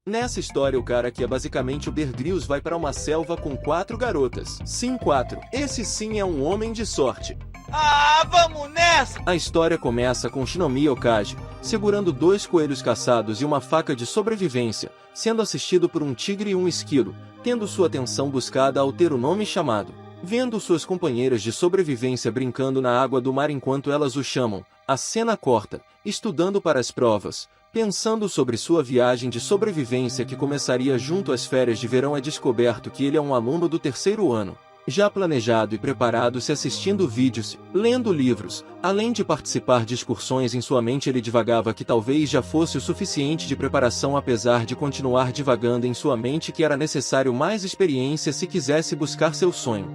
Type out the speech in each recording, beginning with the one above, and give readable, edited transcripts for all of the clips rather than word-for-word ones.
Nessa história o cara que é basicamente o Bear Grylls vai para uma selva com 4 garotas. Sim, 4. Esse sim é um homem de sorte. Ah, vamos nessa! A história começa com Shinomiya Okage, segurando 2 coelhos caçados e uma faca de sobrevivência, sendo assistido por um tigre e um esquilo, tendo sua atenção buscada ao ter o nome chamado. Vendo suas companheiras de sobrevivência brincando na água do mar enquanto elas o chamam, a cena corta, estudando para as provas. Pensando sobre sua viagem de sobrevivência que começaria junto às férias de verão, é descoberto que ele é um aluno do 3º ano. Já planejado e preparado, se assistindo vídeos, lendo livros, além de participar de excursões em sua mente, ele divagava que talvez já fosse o suficiente de preparação, apesar de continuar divagando em sua mente que era necessário mais experiência se quisesse buscar seu sonho.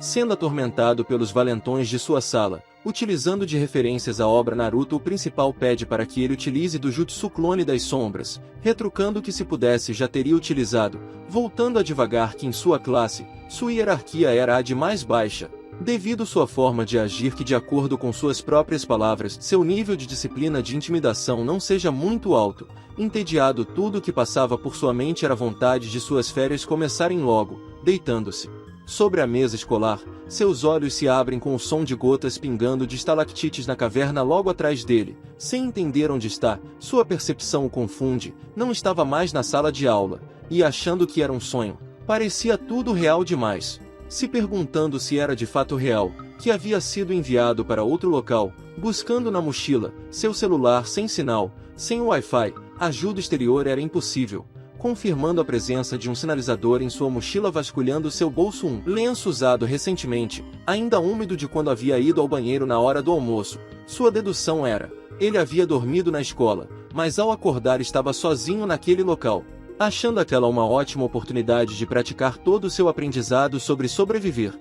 Sendo atormentado pelos valentões de sua sala, utilizando de referências à obra Naruto, o principal pede para que ele utilize do Jutsu Clone das Sombras, retrucando que se pudesse já teria utilizado, voltando a divagar que em sua classe, sua hierarquia era a de mais baixa, devido sua forma de agir que, de acordo com suas próprias palavras, seu nível de disciplina de intimidação não seja muito alto. Entediado, tudo o que passava por sua mente era a vontade de suas férias começarem logo. Deitando-se sobre a mesa escolar, seus olhos se abrem com o som de gotas pingando de estalactites na caverna logo atrás dele. Sem entender onde está, sua percepção o confunde, não estava mais na sala de aula, e achando que era um sonho, parecia tudo real demais. Se perguntando se era de fato real, que havia sido enviado para outro local, buscando na mochila, seu celular sem sinal, sem Wi-Fi, ajuda exterior era impossível. Confirmando a presença de um sinalizador em sua mochila, vasculhando seu bolso, um lenço usado recentemente, ainda úmido de quando havia ido ao banheiro na hora do almoço. Sua dedução era: ele havia dormido na escola, mas ao acordar estava sozinho naquele local. Achando aquela uma ótima oportunidade de praticar todo o seu aprendizado sobre sobreviver.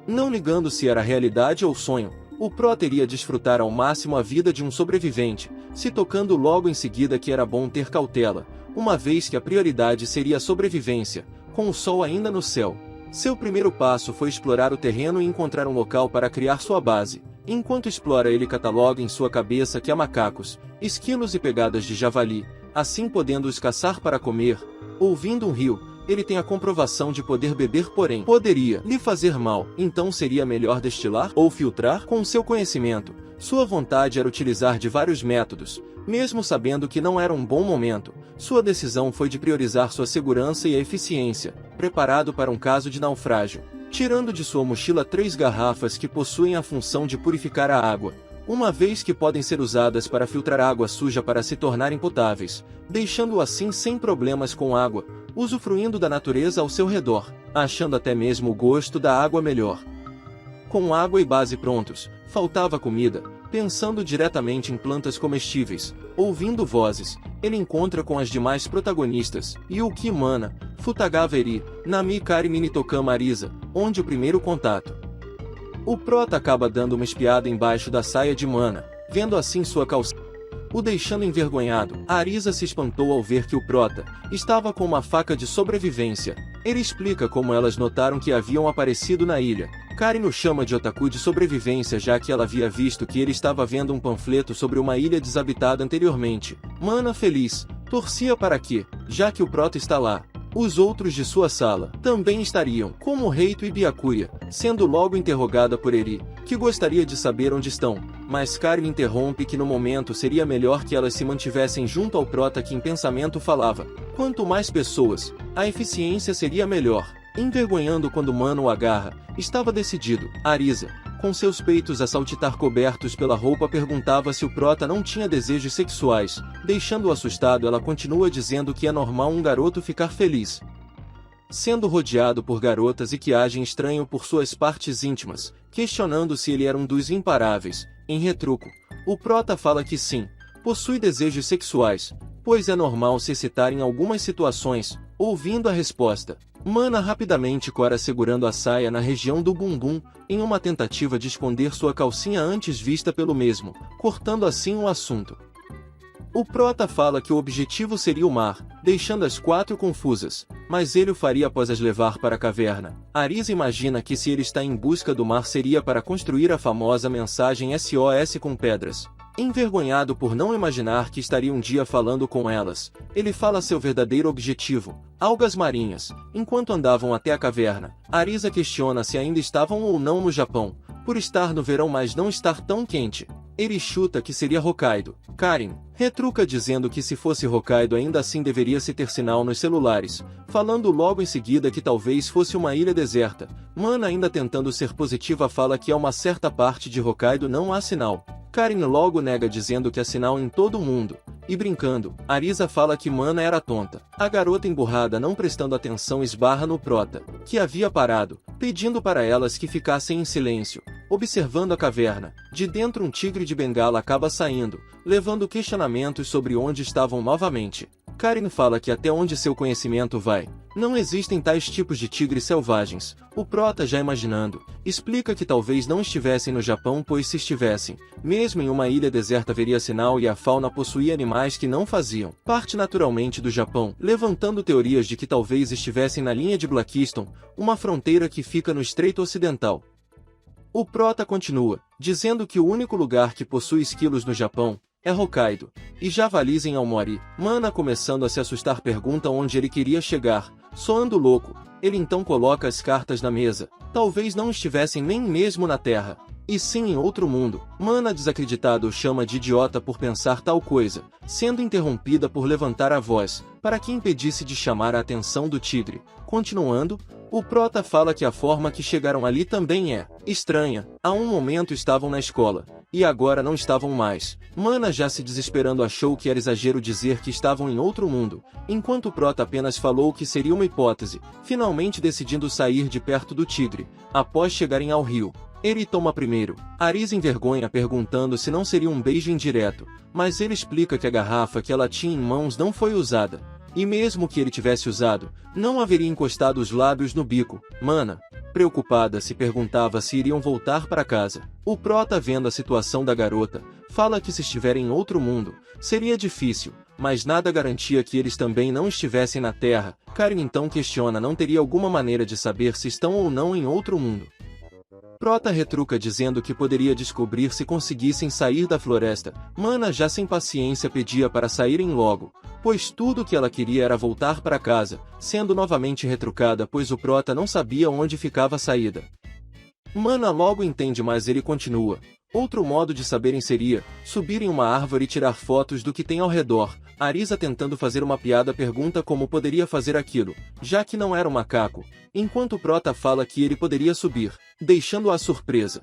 Não ligando se era realidade ou sonho, o Pro teria desfrutar ao máximo a vida de um sobrevivente, se tocando logo em seguida que era bom ter cautela, uma vez que a prioridade seria a sobrevivência, com o sol ainda no céu. Seu primeiro passo foi explorar o terreno e encontrar um local para criar sua base. Enquanto explora, ele cataloga em sua cabeça que há macacos, esquilos e pegadas de javali, assim podendo os caçar para comer. Ouvindo um rio, ele tem a comprovação de poder beber, porém poderia lhe fazer mal, então seria melhor destilar ou filtrar com seu conhecimento. Sua vontade era utilizar de vários métodos, mesmo sabendo que não era um bom momento. Sua decisão foi de priorizar sua segurança e a eficiência, preparado para um caso de naufrágio. Tirando de sua mochila 3 garrafas que possuem a função de purificar a água, uma vez que podem ser usadas para filtrar água suja para se tornarem potáveis, deixando-o assim sem problemas com água, usufruindo da natureza ao seu redor, achando até mesmo o gosto da água melhor. Com água e base prontos, faltava comida. Pensando diretamente em plantas comestíveis, ouvindo vozes, ele encontra com as demais protagonistas, Yuki Mana, Futagawa Eri, Nami Kari Minitokama Arisa, onde o primeiro contato. O prota acaba dando uma espiada embaixo da saia de Mana, vendo assim sua calcinha, o deixando envergonhado. A Arisa se espantou ao ver que o prota estava com uma faca de sobrevivência. Ele explica como elas notaram que haviam aparecido na ilha. Karin o chama de otaku de sobrevivência, já que ela havia visto que ele estava vendo um panfleto sobre uma ilha desabitada anteriormente. Mana, feliz, torcia para que, já que o prota está lá, os outros de sua sala também estariam, como Reito e Byakuya, sendo logo interrogada por Eri, que gostaria de saber onde estão, mas Karin interrompe que no momento seria melhor que elas se mantivessem junto ao prota, que em pensamento falava: quanto mais pessoas, a eficiência seria melhor. Envergonhando quando Mana o agarra, estava decidido. Arisa, com seus peitos a saltitar cobertos pela roupa, perguntava se o prota não tinha desejos sexuais. Deixando-o assustado, ela continua dizendo que é normal um garoto ficar feliz sendo rodeado por garotas e que agem estranho por suas partes íntimas, questionando se ele era um dos imparáveis. Em retruco, o prota fala que sim, possui desejos sexuais, pois é normal se excitar em algumas situações. Ouvindo a resposta, Mana rapidamente cora segurando a saia na região do bumbum, em uma tentativa de esconder sua calcinha antes vista pelo mesmo, cortando assim o assunto. O prota fala que o objetivo seria o mar, deixando as 4 confusas, mas ele o faria após as levar para a caverna. Arisa imagina que se ele está em busca do mar seria para construir a famosa mensagem SOS com pedras. Envergonhado por não imaginar que estaria um dia falando com elas, ele fala seu verdadeiro objetivo, algas marinhas. Enquanto andavam até a caverna, Arisa questiona se ainda estavam ou não no Japão, por estar no verão mas não estar tão quente. Ele chuta que seria Hokkaido. Karin retruca dizendo que se fosse Hokkaido ainda assim deveria se ter sinal nos celulares, falando logo em seguida que talvez fosse uma ilha deserta. Mana, ainda tentando ser positiva, fala que a uma certa parte de Hokkaido não há sinal. Karin logo nega dizendo que há sinal em todo o mundo. E brincando, Arisa fala que Mana era tonta. A garota emburrada, não prestando atenção, esbarra no prota, que havia parado, pedindo para elas que ficassem em silêncio. Observando a caverna, de dentro um tigre de bengala acaba saindo, levando questionamentos sobre onde estavam novamente. Karin fala que até onde seu conhecimento vai, não existem tais tipos de tigres selvagens. O prota, já imaginando, explica que talvez não estivessem no Japão, pois se estivessem, mesmo em uma ilha deserta haveria sinal e a fauna possuía animais que não faziam parte naturalmente do Japão, levantando teorias de que talvez estivessem na linha de Blackstone, uma fronteira que fica no Estreito Ocidental. O prota continua, dizendo que o único lugar que possui esquilos no Japão é Hokkaido, e javalis em Aomori. Mana, começando a se assustar, pergunta onde ele queria chegar, soando louco. Ele então coloca as cartas na mesa. Talvez não estivessem nem mesmo na Terra, e sim em outro mundo. Mana, desacreditado, o chama de idiota por pensar tal coisa, sendo interrompida por levantar a voz, para que impedisse de chamar a atenção do tigre. Continuando, o prota fala que a forma que chegaram ali também é estranha. Há um momento estavam na escola, e agora não estavam mais. Mana, já se desesperando, achou que era exagero dizer que estavam em outro mundo, enquanto o prota apenas falou que seria uma hipótese, finalmente decidindo sair de perto do tigre, após chegarem ao rio. Ele toma primeiro. Arisa envergonha, perguntando se não seria um beijo indireto, mas ele explica que a garrafa que ela tinha em mãos não foi usada, e mesmo que ele tivesse usado, não haveria encostado os lábios no bico. Mana, preocupada, se perguntava se iriam voltar para casa. O prota, vendo a situação da garota, fala que se estiverem em outro mundo, seria difícil, mas nada garantia que eles também não estivessem na Terra. Karin então questiona, não teria alguma maneira de saber se estão ou não em outro mundo. Prota retruca dizendo que poderia descobrir se conseguissem sair da floresta. Mana, já sem paciência, pedia para saírem logo, pois tudo o que ela queria era voltar para casa, sendo novamente retrucada pois o prota não sabia onde ficava a saída. Mana logo entende, mas ele continua. Outro modo de saberem seria subir em uma árvore e tirar fotos do que tem ao redor. Arisa, tentando fazer uma piada, pergunta como poderia fazer aquilo, já que não era um macaco, enquanto o prota fala que ele poderia subir, deixando-a surpresa.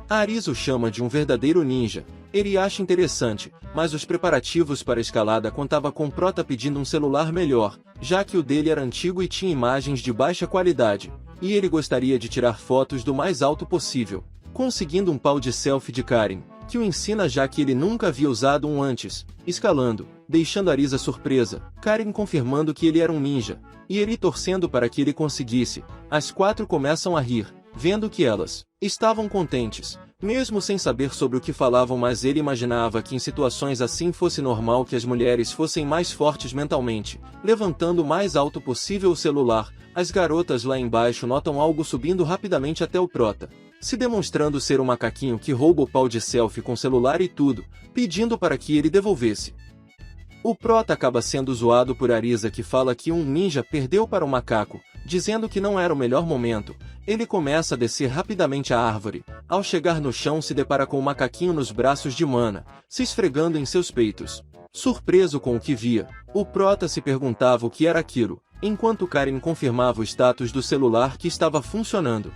Arisa o chama de um verdadeiro ninja. Ele acha interessante, mas os preparativos para a escalada contava com o prota pedindo um celular melhor, já que o dele era antigo e tinha imagens de baixa qualidade, e ele gostaria de tirar fotos do mais alto possível, conseguindo um pau de selfie de Karin, que o ensina já que ele nunca havia usado um antes, escalando, deixando Arisa surpresa. Karin confirmando que ele era um ninja, e ele torcendo para que ele conseguisse. As quatro começam a rir, vendo que elas estavam contentes, mesmo sem saber sobre o que falavam, mas ele imaginava que em situações assim fosse normal que as mulheres fossem mais fortes mentalmente. Levantando o mais alto possível o celular, as garotas lá embaixo notam algo subindo rapidamente até o prota, se demonstrando ser um macaquinho que rouba o pau de selfie com celular e tudo, pedindo para que ele devolvesse. O prota acaba sendo zoado por Arisa, que fala que um ninja perdeu para o macaco, dizendo que não era o melhor momento. Ele começa a descer rapidamente a árvore. Ao chegar no chão, se depara com o macaquinho nos braços de Mana, se esfregando em seus peitos. Surpreso com o que via, o prota se perguntava o que era aquilo, enquanto Karin confirmava o status do celular que estava funcionando.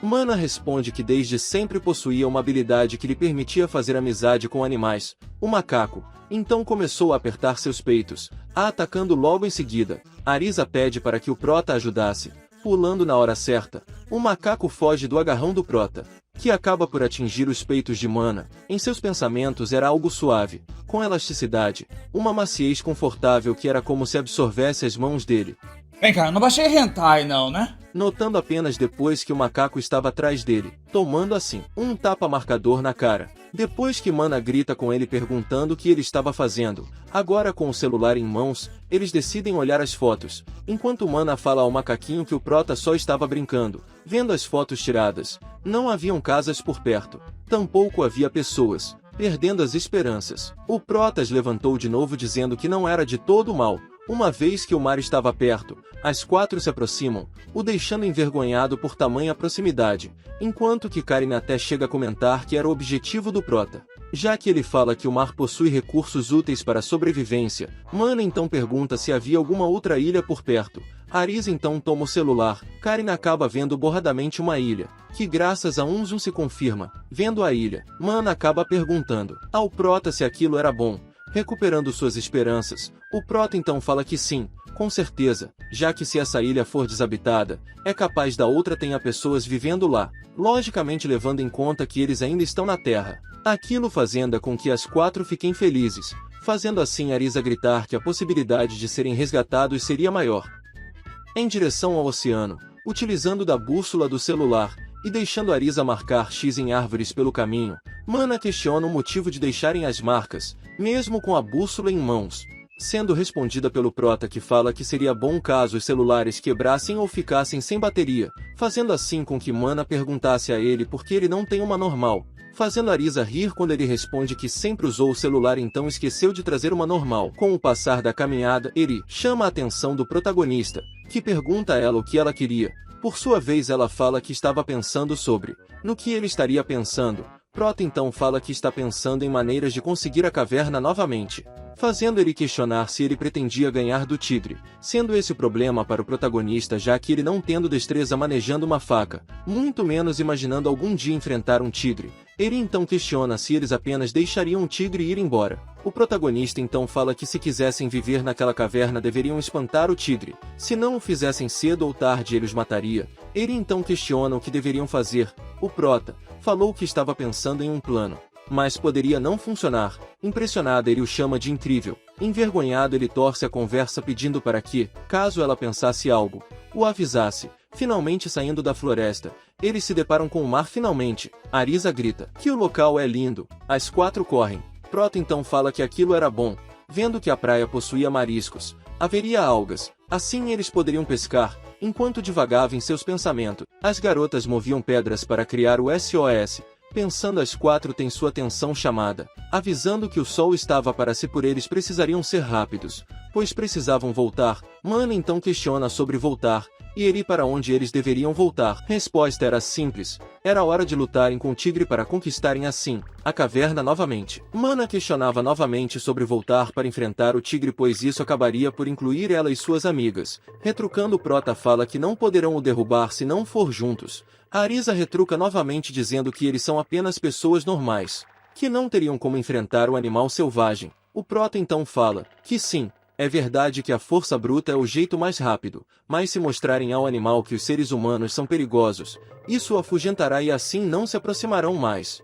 Mana responde que desde sempre possuía uma habilidade que lhe permitia fazer amizade com animais. O macaco então começou a apertar seus peitos, atacando logo em seguida. Arisa pede para que o prota ajudasse. Pulando na hora certa, o macaco foge do agarrão do prota, que acaba por atingir os peitos de Mana. Em seus pensamentos era algo suave, com elasticidade, uma maciez confortável que era como se absorvesse as mãos dele. Vem cá, não baixei hentai não, né? Notando apenas depois que o macaco estava atrás dele, tomando assim um tapa marcador na cara. Depois que Mana grita com ele perguntando o que ele estava fazendo, agora com o celular em mãos, eles decidem olhar as fotos, enquanto Mana fala ao macaquinho que o prota só estava brincando. Vendo as fotos tiradas, não haviam casas por perto, tampouco havia pessoas, perdendo as esperanças. O Protas levantou de novo dizendo que não era de todo mal, uma vez que o mar estava perto. As quatro se aproximam, o deixando envergonhado por tamanha proximidade, enquanto que Karen até chega a comentar que era o objetivo do Prota. Já que ele fala que o mar possui recursos úteis para a sobrevivência, Mana então pergunta se havia alguma outra ilha por perto. Arisa então toma o celular. Karen acaba vendo borradamente uma ilha, que graças a um zoom se confirma. Vendo a ilha, Mana acaba perguntando ao Prota se aquilo era bom. Recuperando suas esperanças, o Prota então fala que sim, com certeza, já que se essa ilha for desabitada, é capaz da outra tenha pessoas vivendo lá, logicamente levando em conta que eles ainda estão na Terra. Aquilo fazendo com que as quatro fiquem felizes, fazendo assim Arisa gritar que a possibilidade de serem resgatados seria maior. Em direção ao oceano, utilizando da bússola do celular, e deixando Arisa marcar X em árvores pelo caminho, Mana questiona o motivo de deixarem as marcas, mesmo com a bússola em mãos, sendo respondida pelo Prota que fala que seria bom caso os celulares quebrassem ou ficassem sem bateria, fazendo assim com que Mana perguntasse a ele por que ele não tem uma normal, fazendo Arisa rir quando ele responde que sempre usou o celular então esqueceu de trazer uma normal. Com o passar da caminhada, ele chama a atenção do protagonista, que pergunta a ela o que ela queria. Por sua vez ela fala que estava pensando no que ele estaria pensando. Prota então fala que está pensando em maneiras de conseguir a caverna novamente, fazendo ele questionar se ele pretendia ganhar do tigre, sendo esse o problema para o protagonista já que ele não tendo destreza manejando uma faca, muito menos imaginando algum dia enfrentar um tigre. Ele então questiona se eles apenas deixariam o tigre ir embora. O protagonista então fala que se quisessem viver naquela caverna deveriam espantar o tigre, se não o fizessem cedo ou tarde ele os mataria. Ele então questiona o que deveriam fazer. O Prota falou que estava pensando em um plano, mas poderia não funcionar. Impressionado ele o chama de incrível. Envergonhado ele torce a conversa pedindo para que, caso ela pensasse algo, o avisasse. Finalmente saindo da floresta, eles se deparam com o mar finalmente. Arisa grita que o local é lindo. As quatro correm. Prota então fala que aquilo era bom, vendo que a praia possuía mariscos, haveria algas, assim eles poderiam pescar. Enquanto divagava em seus pensamentos, as garotas moviam pedras para criar o SOS. Pensando as quatro têm sua atenção chamada, avisando que o sol estava para se por eles precisariam ser rápidos, pois precisavam voltar. Mana então questiona sobre voltar, e ele para onde eles deveriam voltar. Resposta era simples, era hora de lutarem com o tigre para conquistarem assim a caverna novamente. Mana questionava novamente sobre voltar para enfrentar o tigre pois isso acabaria por incluir ela e suas amigas. Retrucando Prota fala que não poderão o derrubar se não for juntos. Arisa retruca novamente dizendo que eles são apenas pessoas normais, que não teriam como enfrentar o animal selvagem. O Prota então fala que sim, é verdade que a força bruta é o jeito mais rápido, mas se mostrarem ao animal que os seres humanos são perigosos, isso o afugentará e assim não se aproximarão mais.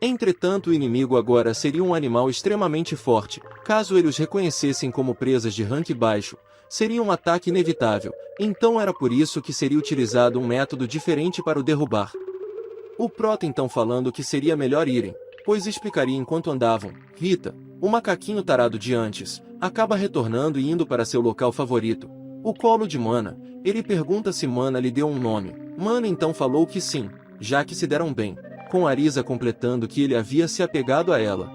Entretanto o inimigo agora seria um animal extremamente forte, caso eles os reconhecessem como presas de rank baixo, seria um ataque inevitável, então era por isso que seria utilizado um método diferente para o derrubar. O Prota então falando que seria melhor irem, pois explicaria enquanto andavam. Rita, o macaquinho tarado de antes, acaba retornando e indo para seu local favorito, o colo de Mana. Ele pergunta se Mana lhe deu um nome. Mana então falou que sim, já que se deram bem, com Arisa completando que ele havia se apegado a ela.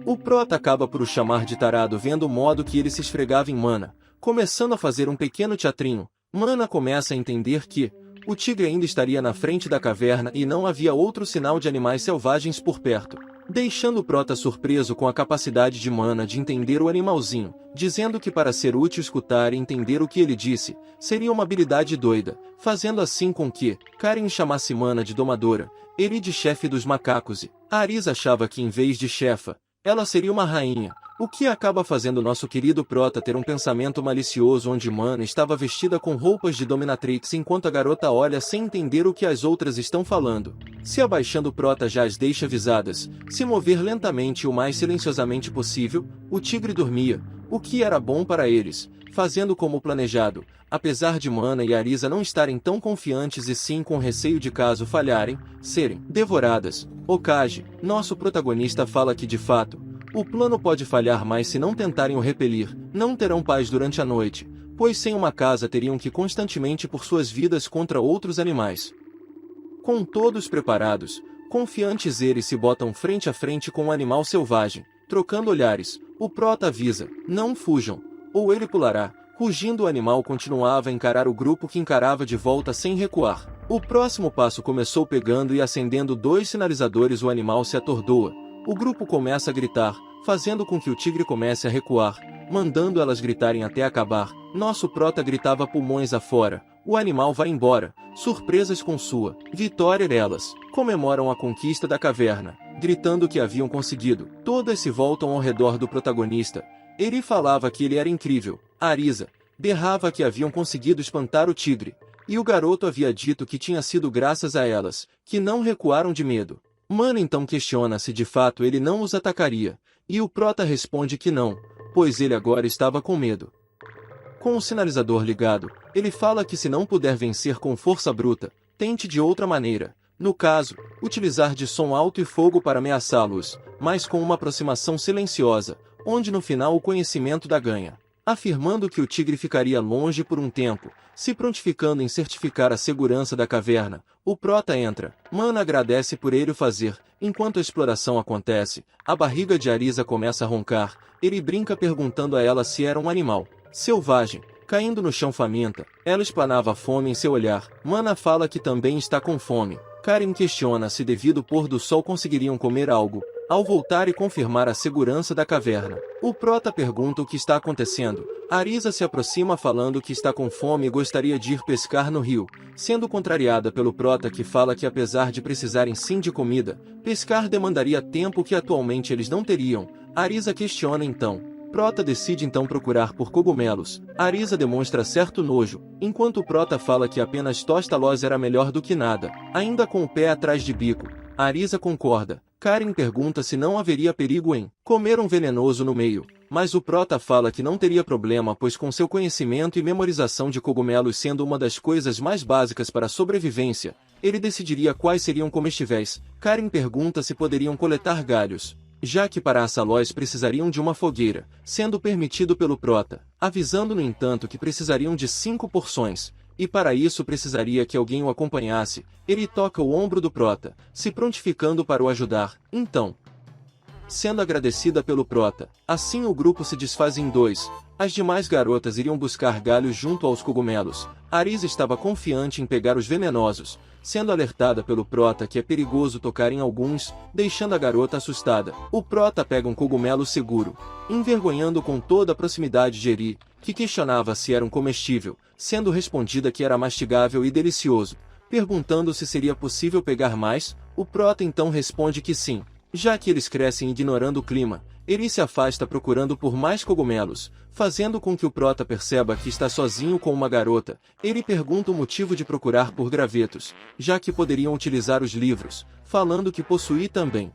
O Prota acaba por o chamar de tarado vendo o modo que ele se esfregava em Mana, começando a fazer um pequeno teatrinho. Mana começa a entender que o tigre ainda estaria na frente da caverna e não havia outro sinal de animais selvagens por perto, deixando o Prota surpreso com a capacidade de Mana de entender o animalzinho, dizendo que para ser útil escutar e entender o que ele disse, seria uma habilidade doida, fazendo assim com que Karen chamasse Mana de domadora, ele de chefe dos macacos e Arisa achava que em vez de chefa, ela seria uma rainha, o que acaba fazendo nosso querido Prota ter um pensamento malicioso onde Mana estava vestida com roupas de dominatrix enquanto a garota olha sem entender o que as outras estão falando. Se abaixando Prota já as deixa avisadas, se mover lentamente o mais silenciosamente possível, o tigre dormia, o que era bom para eles, fazendo como planejado, apesar de Mana e Arisa não estarem tão confiantes e sim com receio de caso falharem, serem devoradas. Okage, nosso protagonista fala que de fato, o plano pode falhar mas se não tentarem o repelir, não terão paz durante a noite, pois sem uma casa teriam que constantemente por suas vidas contra outros animais. Com todos preparados, Confiantes eles se botam frente a frente com o animal selvagem, trocando olhares. O prota avisa, não fujam, ou ele pulará. Rugindo, o animal continuava a encarar o grupo que encarava de volta sem recuar. O próximo passo começou pegando e acendendo 2 sinalizadores. O animal se atordoa. O grupo começa a gritar, fazendo com que o tigre comece a recuar, mandando elas gritarem até acabar. Nosso prota gritava pulmões afora. O animal vai embora. Surpresas com sua vitória, elas comemoram a conquista da caverna, gritando que haviam conseguido. Todas se voltam ao redor do protagonista. Ele falava que ele era incrível. Arisa berrava que haviam conseguido espantar o tigre. E o garoto havia dito que tinha sido graças a elas, que não recuaram de medo. Mana então questiona se de fato ele não os atacaria. E o prota responde que não, pois ele agora estava com medo. Com o sinalizador ligado, ele fala que se não puder vencer com força bruta, tente de outra maneira. No caso, utilizar de som alto e fogo para ameaçá-los, mas com uma aproximação silenciosa, onde no final o conhecimento dá ganha. Afirmando que o tigre ficaria longe por um tempo, se prontificando em certificar a segurança da caverna, o prota entra. Mana agradece por ele o fazer. Enquanto a exploração acontece, a barriga de Arisa começa a roncar. Ele brinca perguntando a ela se era um animal selvagem. Caindo no chão faminta, ela explanava a fome em seu olhar. Mana fala que também está com fome. Karen questiona se devido ao pôr do sol conseguiriam comer algo. Ao voltar e confirmar a segurança da caverna, o prota pergunta o que está acontecendo. Arisa se aproxima falando que está com fome e gostaria de ir pescar no rio, sendo contrariada pelo prota que fala que apesar de precisarem sim de comida, pescar demandaria tempo que atualmente eles não teriam. Arisa questiona então. Prota decide então procurar por cogumelos. Arisa demonstra certo nojo, enquanto o prota fala que apenas tosta-los era melhor do que nada, ainda com o pé atrás de bico. Arisa concorda. Karen pergunta se não haveria perigo em comer um venenoso no meio, mas o prota fala que não teria problema pois com seu conhecimento e memorização de cogumelos sendo uma das coisas mais básicas para a sobrevivência, ele decidiria quais seriam comestíveis. Karen pergunta se poderiam coletar galhos, já que para assá-los precisariam de uma fogueira, sendo permitido pelo prota, avisando no entanto que precisariam de 5 porções. E para isso precisaria que alguém o acompanhasse. Ele toca o ombro do prota, se prontificando para o ajudar. Então, sendo agradecida pelo prota, assim o grupo se desfaz em 2. As demais garotas iriam buscar galhos junto aos cogumelos. Arisa estava confiante em pegar os venenosos, sendo alertada pelo prota que é perigoso tocar em alguns, deixando a garota assustada. O prota pega um cogumelo seguro, envergonhando com toda a proximidade de Eri, que questionava se era um comestível, sendo respondida que era mastigável e delicioso. Perguntando se seria possível pegar mais, o prota então responde que sim, já que eles crescem ignorando o clima. Eri se afasta procurando por mais cogumelos, fazendo com que o prota perceba que está sozinho com uma garota. Ele pergunta o motivo de procurar por gravetos, já que poderiam utilizar os livros, falando que possui também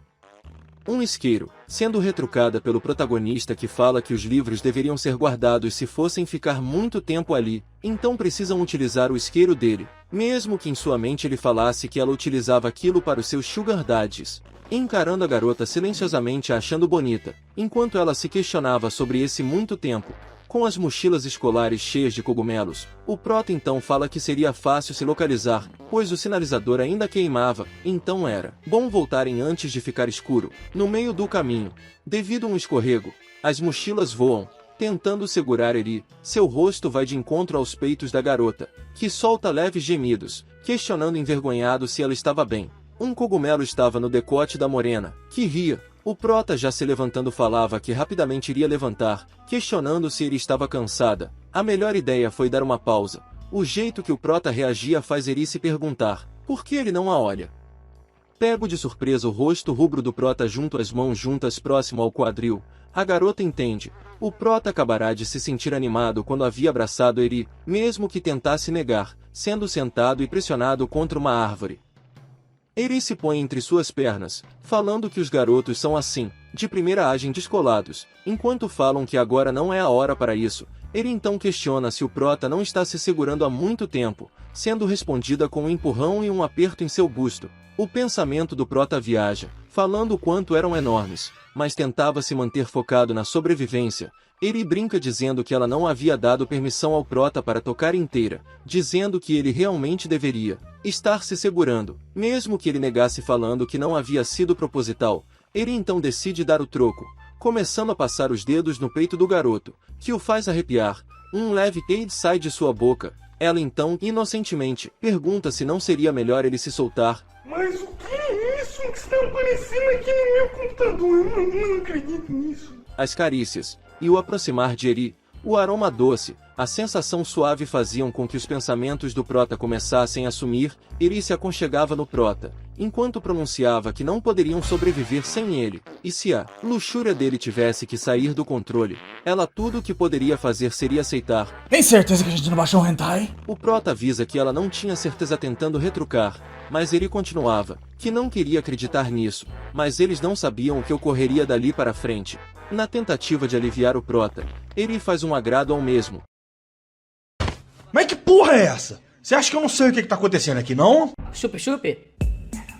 um isqueiro, sendo retrucada pelo protagonista que fala que os livros deveriam ser guardados se fossem ficar muito tempo ali, então precisam utilizar o isqueiro dele, mesmo que em sua mente ele falasse que ela utilizava aquilo para os seus sugar daddies. Encarando a garota silenciosamente a achando bonita, enquanto ela se questionava sobre esse muito tempo, com as mochilas escolares cheias de cogumelos, o prota então fala que seria fácil se localizar, pois o sinalizador ainda queimava, então era bom voltarem antes de ficar escuro. No meio do caminho, devido a um escorrego, as mochilas voam, tentando segurar Eri. Seu rosto vai de encontro aos peitos da garota, que solta leves gemidos, questionando envergonhado se ela estava bem. Um cogumelo estava no decote da morena, que ria. O prota já se levantando falava que rapidamente iria levantar, questionando se ele estava cansada. A melhor ideia foi dar uma pausa. O jeito que o prota reagia faz Eri se perguntar, por que ele não a olha? Pego de surpresa o rosto rubro do prota junto às mãos juntas próximo ao quadril, a garota entende. O prota acabará de se sentir animado quando havia abraçado Eri, mesmo que tentasse negar, sendo sentado e pressionado contra uma árvore. Eri se põe entre suas pernas, falando que os garotos são assim, de primeira agem descolados, enquanto falam que agora não é a hora para isso. Eri então questiona se o prota não está se segurando há muito tempo, sendo respondida com um empurrão e um aperto em seu busto. O pensamento do prota viaja, falando o quanto eram enormes, mas tentava se manter focado na sobrevivência. Eri brinca dizendo que ela não havia dado permissão ao prota para tocar inteira, dizendo que ele realmente deveria. estar se segurando, mesmo que ele negasse falando que não havia sido proposital. Ele então decide dar o troco, começando a passar os dedos no peito do garoto, que o faz arrepiar. Um leve queide sai de sua boca. Ela então, inocentemente, pergunta se não seria melhor ele se soltar. Mas o que é isso que está aparecendo aqui no meu computador? Eu não acredito nisso. As carícias, e o aproximar de Eri, o aroma doce, a sensação suave faziam com que os pensamentos do Prota começassem a sumir. Eri se aconchegava no Prota, enquanto pronunciava que não poderiam sobreviver sem ele, e se a luxúria dele tivesse que sair do controle, ela tudo o que poderia fazer seria aceitar. Tem certeza que a gente não baixou um hentai? O Prota avisa que ela não tinha certeza tentando retrucar, mas ele continuava, que não queria acreditar nisso, mas eles não sabiam o que ocorreria dali para frente. Na tentativa de aliviar o Prota, ele faz um agrado ao mesmo. Mas que porra é essa? Você acha que eu não sei o que tá acontecendo aqui, não? Chup.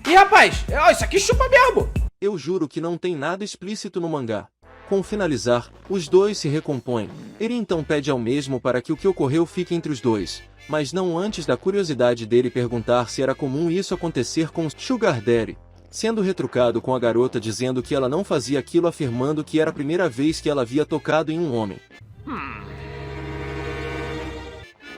Ih, rapaz, isso aqui chupa mesmo. Eu juro que não tem nada explícito no mangá. Com finalizar, os dois se recompõem. Ele então pede ao mesmo para que o que ocorreu fique entre os dois, mas não antes da curiosidade dele perguntar se era comum isso acontecer com Sugar Daddy, sendo retrucado com a garota dizendo que ela não fazia aquilo, afirmando que era a primeira vez que ela havia tocado em um homem.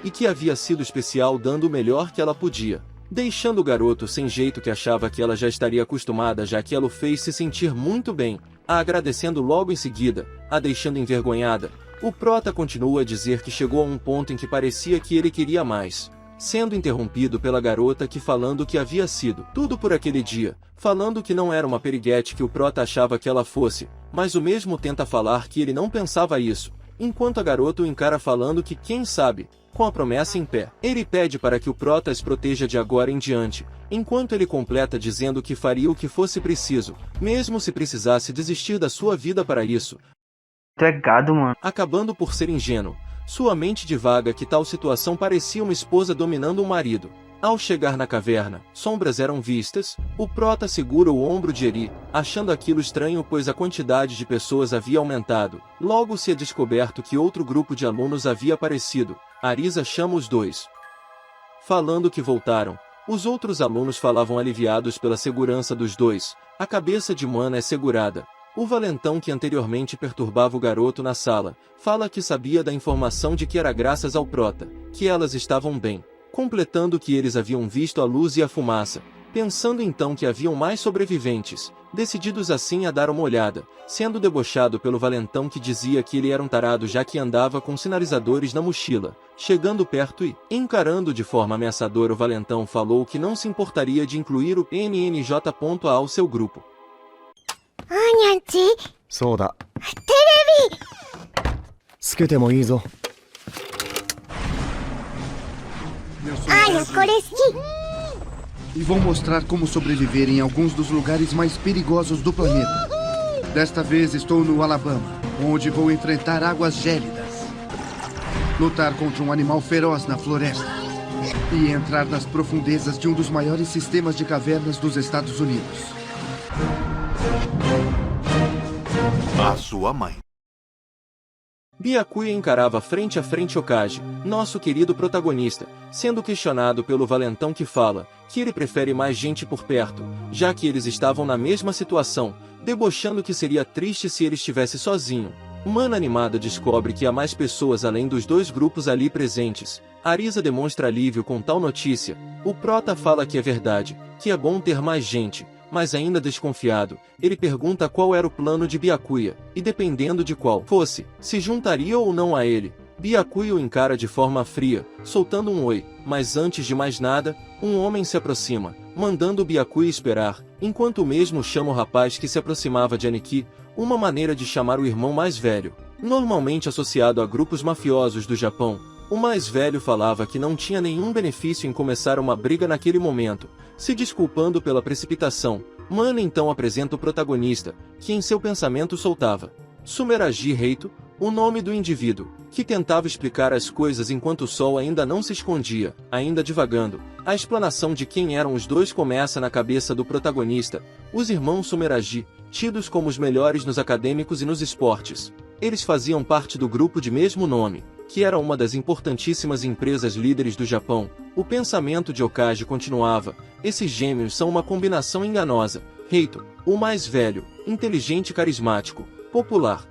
E que havia sido especial, dando o melhor que ela podia, deixando o garoto sem jeito, que achava que ela já estaria acostumada, já que ela o fez se sentir muito bem, a agradecendo logo em seguida, a deixando envergonhada. O Prota continua a dizer que chegou a um ponto em que parecia que ele queria mais, sendo interrompido pela garota que falando que havia sido tudo por aquele dia, falando que não era uma periguete que o Prota achava que ela fosse, mas o mesmo tenta falar que ele não pensava isso, enquanto a garota o encara falando que quem sabe, com a promessa em pé, ele pede para que o Prota as proteja de agora em diante, enquanto ele completa dizendo que faria o que fosse preciso, mesmo se precisasse desistir da sua vida para isso. Tu é gado, mano. Acabando por ser ingênuo, sua mente divaga que tal situação parecia uma esposa dominando um marido. Ao chegar na caverna, sombras eram vistas. O Prota segura o ombro de Eri, achando aquilo estranho, pois a quantidade de pessoas havia aumentado. Logo se é descoberto que outro grupo de alunos havia aparecido. Arisa chama os dois, falando que voltaram. Os outros alunos falavam aliviados pela segurança dos dois. A cabeça de Mana é segurada. O valentão que anteriormente perturbava o garoto na sala, fala que sabia da informação de que era graças ao Prota, que elas estavam bem, completando que eles haviam visto a luz e a fumaça, pensando então que haviam mais sobreviventes, decididos assim a dar uma olhada, sendo debochado pelo valentão que dizia que ele era um tarado já que andava com sinalizadores na mochila. Chegando perto e, encarando de forma ameaçadora, o valentão falou que não se importaria de incluir o NNJ.A ao seu grupo. そうだ。テレビつけてもいいぞ。E vou mostrar como sobreviver em alguns dos lugares mais perigosos do planeta. Desta vez estou no Alabama, onde vou enfrentar águas gélidas, lutar contra um animal feroz na floresta e entrar nas profundezas de um dos maiores sistemas de cavernas dos Estados Unidos. A sua mãe. Byakuya encarava frente a frente Okage, nosso querido protagonista, sendo questionado pelo valentão que fala que ele prefere mais gente por perto, já que eles estavam na mesma situação, debochando que seria triste se ele estivesse sozinho. Mana animada descobre que há mais pessoas além dos dois grupos ali presentes. Arisa demonstra alívio com tal notícia. O Prota fala que é verdade, que é bom ter mais gente, mas ainda desconfiado, ele pergunta qual era o plano de Byakuya, e dependendo de qual fosse, se juntaria ou não a ele. Byakuya o encara de forma fria, soltando um oi, mas antes de mais nada, um homem se aproxima, mandando Byakuya esperar, enquanto o mesmo chama o rapaz que se aproximava de Aniki, uma maneira de chamar o irmão mais velho, normalmente associado a grupos mafiosos do Japão. O mais velho falava que não tinha nenhum benefício em começar uma briga naquele momento, se desculpando pela precipitação. Mana então apresenta o protagonista, que em seu pensamento soltava Sumeragi Reito, o nome do indivíduo, que tentava explicar as coisas enquanto o sol ainda não se escondia, ainda divagando. A explanação de quem eram os dois começa na cabeça do protagonista, os irmãos Sumeragi, tidos como os melhores nos acadêmicos e nos esportes. Eles faziam parte do grupo de mesmo nome, que era uma das importantíssimas empresas líderes do Japão, o pensamento de Okage continuava: esses gêmeos são uma combinação enganosa. Reito, o mais velho, inteligente e carismático, popular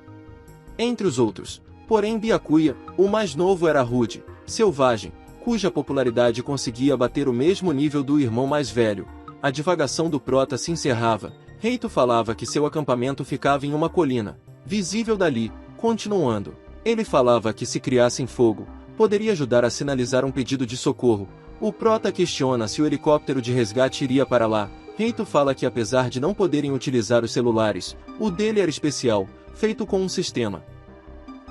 entre os outros. Porém Byakuya, o mais novo, era rude, selvagem, cuja popularidade conseguia bater o mesmo nível do irmão mais velho. A divagação do prota se encerrava. Reito falava que seu acampamento ficava em uma colina, visível dali. Continuando, ele falava que se criassem fogo, poderia ajudar a sinalizar um pedido de socorro. O prota questiona se o helicóptero de resgate iria para lá. Reito fala que apesar de não poderem utilizar os celulares, o dele era especial, feito com um sistema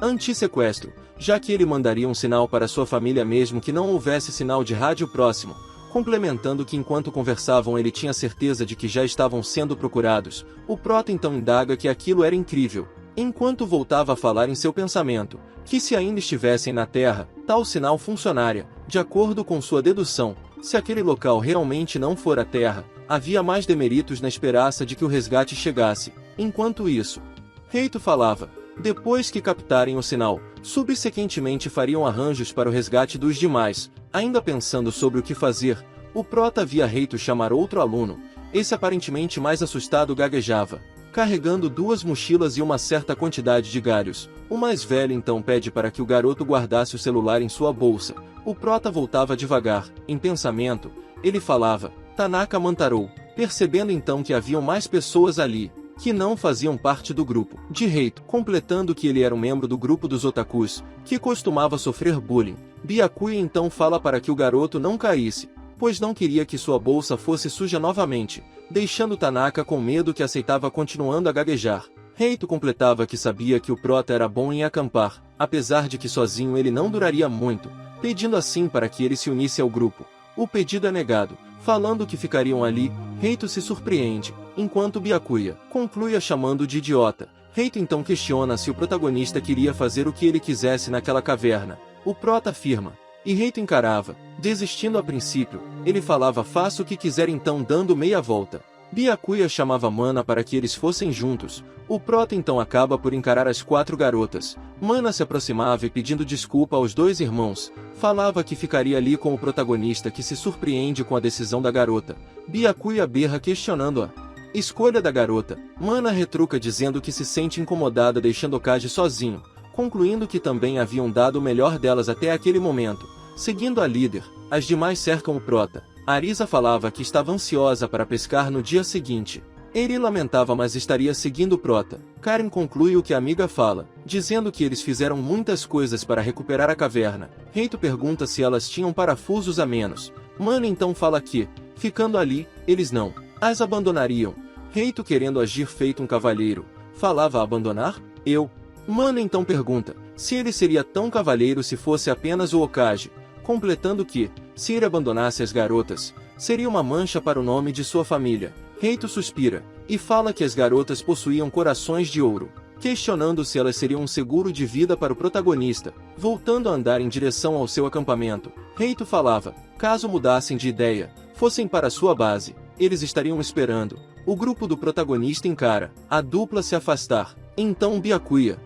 anti-sequestro, já que ele mandaria um sinal para sua família mesmo que não houvesse sinal de rádio próximo, complementando que enquanto conversavam ele tinha certeza de que já estavam sendo procurados. O prota então indaga que aquilo era incrível, enquanto voltava a falar em seu pensamento, que se ainda estivessem na Terra, tal sinal funcionaria. De acordo com sua dedução, se aquele local realmente não for a Terra, havia mais deméritos na esperança de que o resgate chegasse. Enquanto isso, Reito falava: depois que captarem o sinal, subsequentemente fariam arranjos para o resgate dos demais. Ainda pensando sobre o que fazer, o prota via Reito chamar outro aluno. Esse aparentemente mais assustado gaguejava, carregando 2 mochilas e uma certa quantidade de galhos. O mais velho então pede para que o garoto guardasse o celular em sua bolsa. O prota voltava devagar. Em pensamento, ele falava: Tanaka Mantaro, percebendo então que haviam mais pessoas ali, que não faziam parte do grupo de Reito, completando que ele era um membro do grupo dos otakus, que costumava sofrer bullying. Byakuya então fala para que o garoto não caísse, pois não queria que sua bolsa fosse suja novamente, deixando Tanaka com medo, que aceitava continuando a gaguejar. Reito completava que sabia que o prota era bom em acampar, apesar de que sozinho ele não duraria muito, pedindo assim para que ele se unisse ao grupo. O pedido é negado, falando que ficariam ali. Reito se surpreende, enquanto Byakuya conclui a chamando de idiota. Reito então questiona se o protagonista queria fazer o que ele quisesse naquela caverna. O prota afirma, e Reito encarava, desistindo a princípio. Ele falava: faça o que quiser então, dando meia volta. Byakuya chamava Mana para que eles fossem juntos. O prota então acaba por encarar as 4 garotas. Mana se aproximava e, pedindo desculpa aos 2 irmãos, falava que ficaria ali com o protagonista, que se surpreende com a decisão da garota. Byakuya berra questionando a escolha da garota. Mana retruca dizendo que se sente incomodada deixando Okage sozinho, concluindo que também haviam dado o melhor delas até aquele momento. Seguindo a líder, as demais cercam o prota. Arisa falava que estava ansiosa para pescar no dia seguinte. Ele lamentava, mas estaria seguindo o prota. Karen conclui o que a amiga fala, dizendo que eles fizeram muitas coisas para recuperar a caverna. Reito pergunta se elas tinham parafusos a menos. Mana então fala que, ficando ali, eles não as abandonariam. Reito, querendo agir feito um cavalheiro, falava: abandonar? Eu? Mana então pergunta se ele seria tão cavalheiro se fosse apenas o Okage, completando que, se ele abandonasse as garotas, seria uma mancha para o nome de sua família. Reito suspira, e fala que as garotas possuíam corações de ouro, questionando se elas seriam um seguro de vida para o protagonista. Voltando a andar em direção ao seu acampamento, Reito falava: caso mudassem de ideia, fossem para sua base, eles estariam esperando. O grupo do protagonista encara a dupla se afastar. Então Byakuya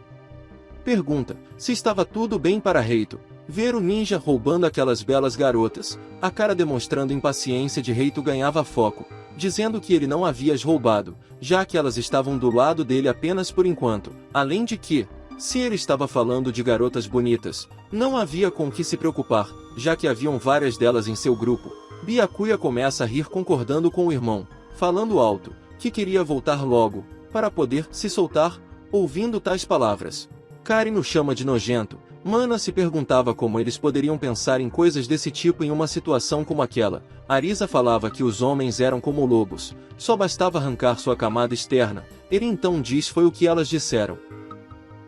pergunta se estava tudo bem para Reito ver o ninja roubando aquelas belas garotas. A cara demonstrando impaciência de Reito ganhava foco, dizendo que ele não havia as roubado, já que elas estavam do lado dele apenas por enquanto. Além de que, se ele estava falando de garotas bonitas, não havia com que se preocupar, já que haviam várias delas em seu grupo. Byakuya começa a rir, concordando com o irmão, falando alto, que queria voltar logo, para poder se soltar, ouvindo tais palavras. Karen o chama de nojento. Mana se perguntava como eles poderiam pensar em coisas desse tipo em uma situação como aquela. Arisa falava que os homens eram como lobos, só bastava arrancar sua camada externa. Ele então diz: foi o que elas disseram.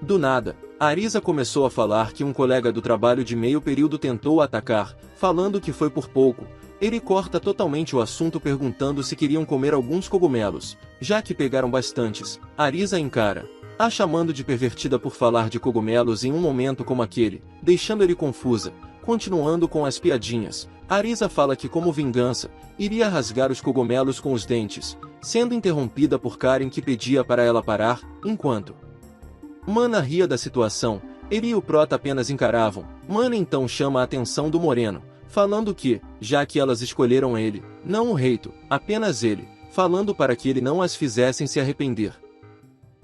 Do nada, Arisa começou a falar que um colega do trabalho de meio período tentou atacar, falando que foi por pouco. Ele corta totalmente o assunto perguntando se queriam comer alguns cogumelos, já que pegaram bastantes. Arisa encara a chamando de pervertida por falar de cogumelos em um momento como aquele, deixando ele confusa. Continuando com as piadinhas, Arisa fala que, como vingança, iria rasgar os cogumelos com os dentes, sendo interrompida por Karen, que pedia para ela parar, enquanto Mana ria da situação. Ele e o prota apenas encaravam. Mana então chama a atenção do moreno, falando que, já que elas escolheram ele, não o Reito, apenas ele, falando para que ele não as fizessem se arrepender.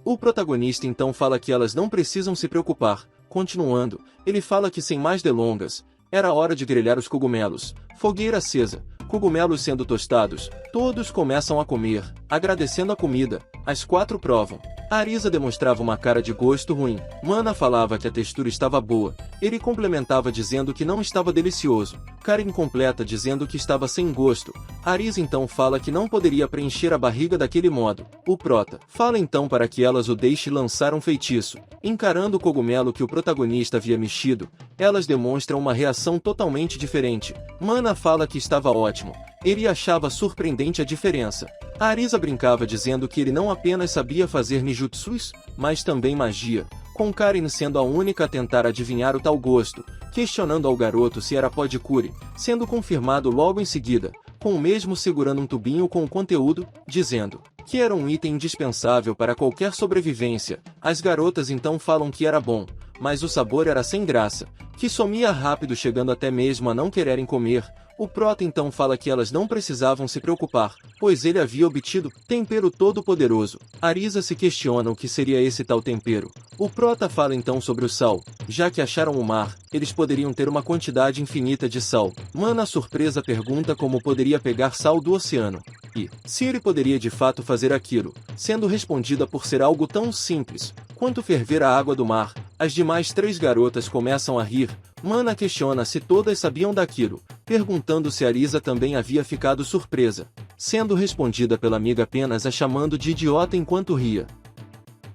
O protagonista então fala que elas não precisam se preocupar. Continuando, ele fala que sem mais delongas, era hora de grelhar os cogumelos. Fogueira acesa, cogumelos sendo tostados, todos começam a comer, agradecendo a comida. As 4 provam. Arisa demonstrava uma cara de gosto ruim. Mana falava que a textura estava boa. Ele complementava dizendo que não estava delicioso. Karin completa dizendo que estava sem gosto. Arisa então fala que não poderia preencher a barriga daquele modo. O prota fala então para que elas o deixem lançar um feitiço. Encarando o cogumelo que o protagonista havia mexido, elas demonstram uma reação totalmente diferente. Mana fala que estava ótimo. Ele achava surpreendente a diferença. Arisa brincava dizendo que ele não apenas sabia fazer ninjutsus, mas também magia, com Karin sendo a única a tentar adivinhar o tal gosto, questionando ao garoto se era pó de cure, sendo confirmado logo em seguida, com o mesmo segurando um tubinho com o conteúdo, dizendo que era um item indispensável para qualquer sobrevivência. As garotas então falam que era bom, mas o sabor era sem graça, que somia rápido chegando até mesmo a não quererem comer. O prota então fala que elas não precisavam se preocupar, pois ele havia obtido tempero todo-poderoso. Arisa se questiona o que seria esse tal tempero. O prota fala então sobre o sal. Já que acharam o mar, eles poderiam ter uma quantidade infinita de sal. Mana surpresa pergunta como poderia pegar sal do oceano. E, se ele poderia de fato fazer aquilo, sendo respondida por ser algo tão simples quanto ferver a água do mar. As demais 3 garotas começam a rir. Mana questiona se todas sabiam daquilo, perguntando se Arisa também havia ficado surpresa, sendo respondida pela amiga apenas a chamando de idiota enquanto ria.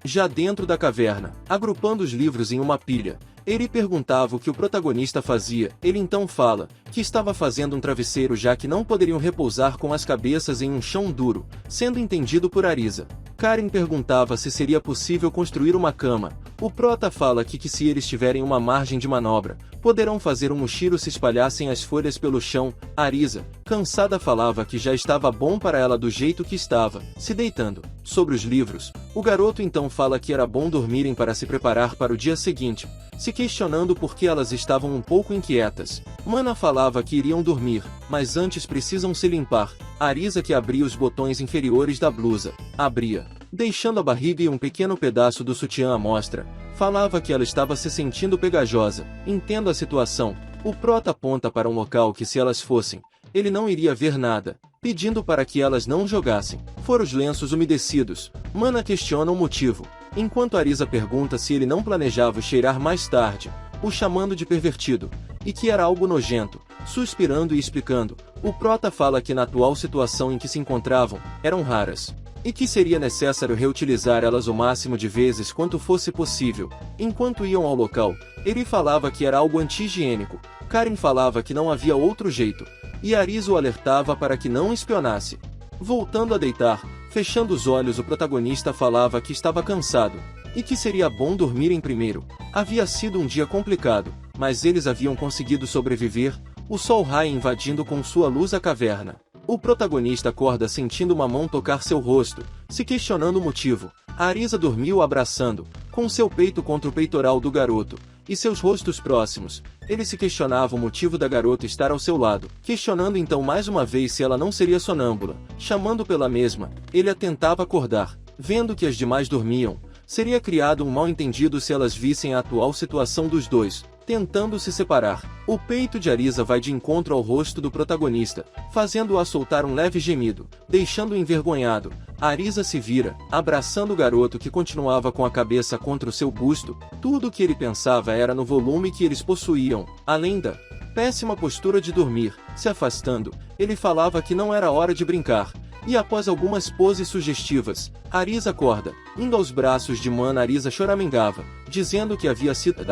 Já dentro da caverna, agrupando os livros em uma pilha, ele perguntava o que o protagonista fazia. Ele então fala que estava fazendo um travesseiro já que não poderiam repousar com as cabeças em um chão duro, sendo entendido por Arisa. Karin perguntava se seria possível construir uma cama. O prota fala que se eles tiverem uma margem de manobra, poderão fazer um mochilo se espalhassem as folhas pelo chão. Arisa, cansada, falava que já estava bom para ela do jeito que estava, se deitando. Sobre os livros, o garoto então fala que era bom dormirem para se preparar para o dia seguinte, se questionando por que elas estavam um pouco inquietas. Mana falava que iriam dormir, mas antes precisam se limpar. Arisa, que abria os botões inferiores da blusa, abria, deixando a barriga e um pequeno pedaço do sutiã à mostra. Falava que ela estava se sentindo pegajosa. Entendo a situação. O prota aponta para um local que, se elas fossem, ele não iria ver nada, pedindo para que elas não jogassem. Foram os lenços umedecidos. Mana questiona o motivo, enquanto Arisa pergunta se ele não planejava cheirar mais tarde, o chamando de pervertido, e que era algo nojento. Suspirando e explicando, o prota fala que na atual situação em que se encontravam, eram raras, e que seria necessário reutilizar elas o máximo de vezes quanto fosse possível. Enquanto iam ao local, ele falava que era algo anti-higiênico. Karin falava que não havia outro jeito, e Arisa o alertava para que não espionasse. Voltando a deitar, fechando os olhos, o protagonista falava que estava cansado, e que seria bom dormirem primeiro. Havia sido um dia complicado, mas eles haviam conseguido sobreviver. O sol raia invadindo com sua luz a caverna. O protagonista acorda sentindo uma mão tocar seu rosto, se questionando o motivo. Arisa dormiu abraçando, com seu peito contra o peitoral do garoto, e seus rostos próximos. Ele se questionava o motivo da garota estar ao seu lado, questionando então mais uma vez se ela não seria sonâmbula. Chamando pela mesma, ele a tentava acordar. Vendo que as demais dormiam, seria criado um mal-entendido se elas vissem a atual situação dos dois, tentando se separar. O peito de Arisa vai de encontro ao rosto do protagonista, fazendo-a soltar um leve gemido, deixando-o envergonhado. Arisa se vira, abraçando o garoto que continuava com a cabeça contra o seu busto. Tudo o que ele pensava era no volume que eles possuíam, além da péssima postura de dormir. Se afastando, ele falava que não era hora de brincar. E após algumas poses sugestivas, Arisa acorda. Indo aos braços de Mana, Arisa choramingava, dizendo que havia sido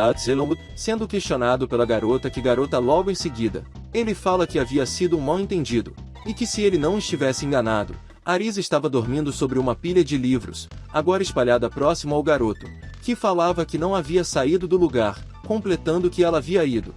sendo questionado pela garota, que garota logo em seguida. Ele fala que havia sido um mal-entendido, e que se ele não estivesse enganado, Arisa estava dormindo sobre uma pilha de livros, agora espalhada próximo ao garoto, que falava que não havia saído do lugar, completando que ela havia ido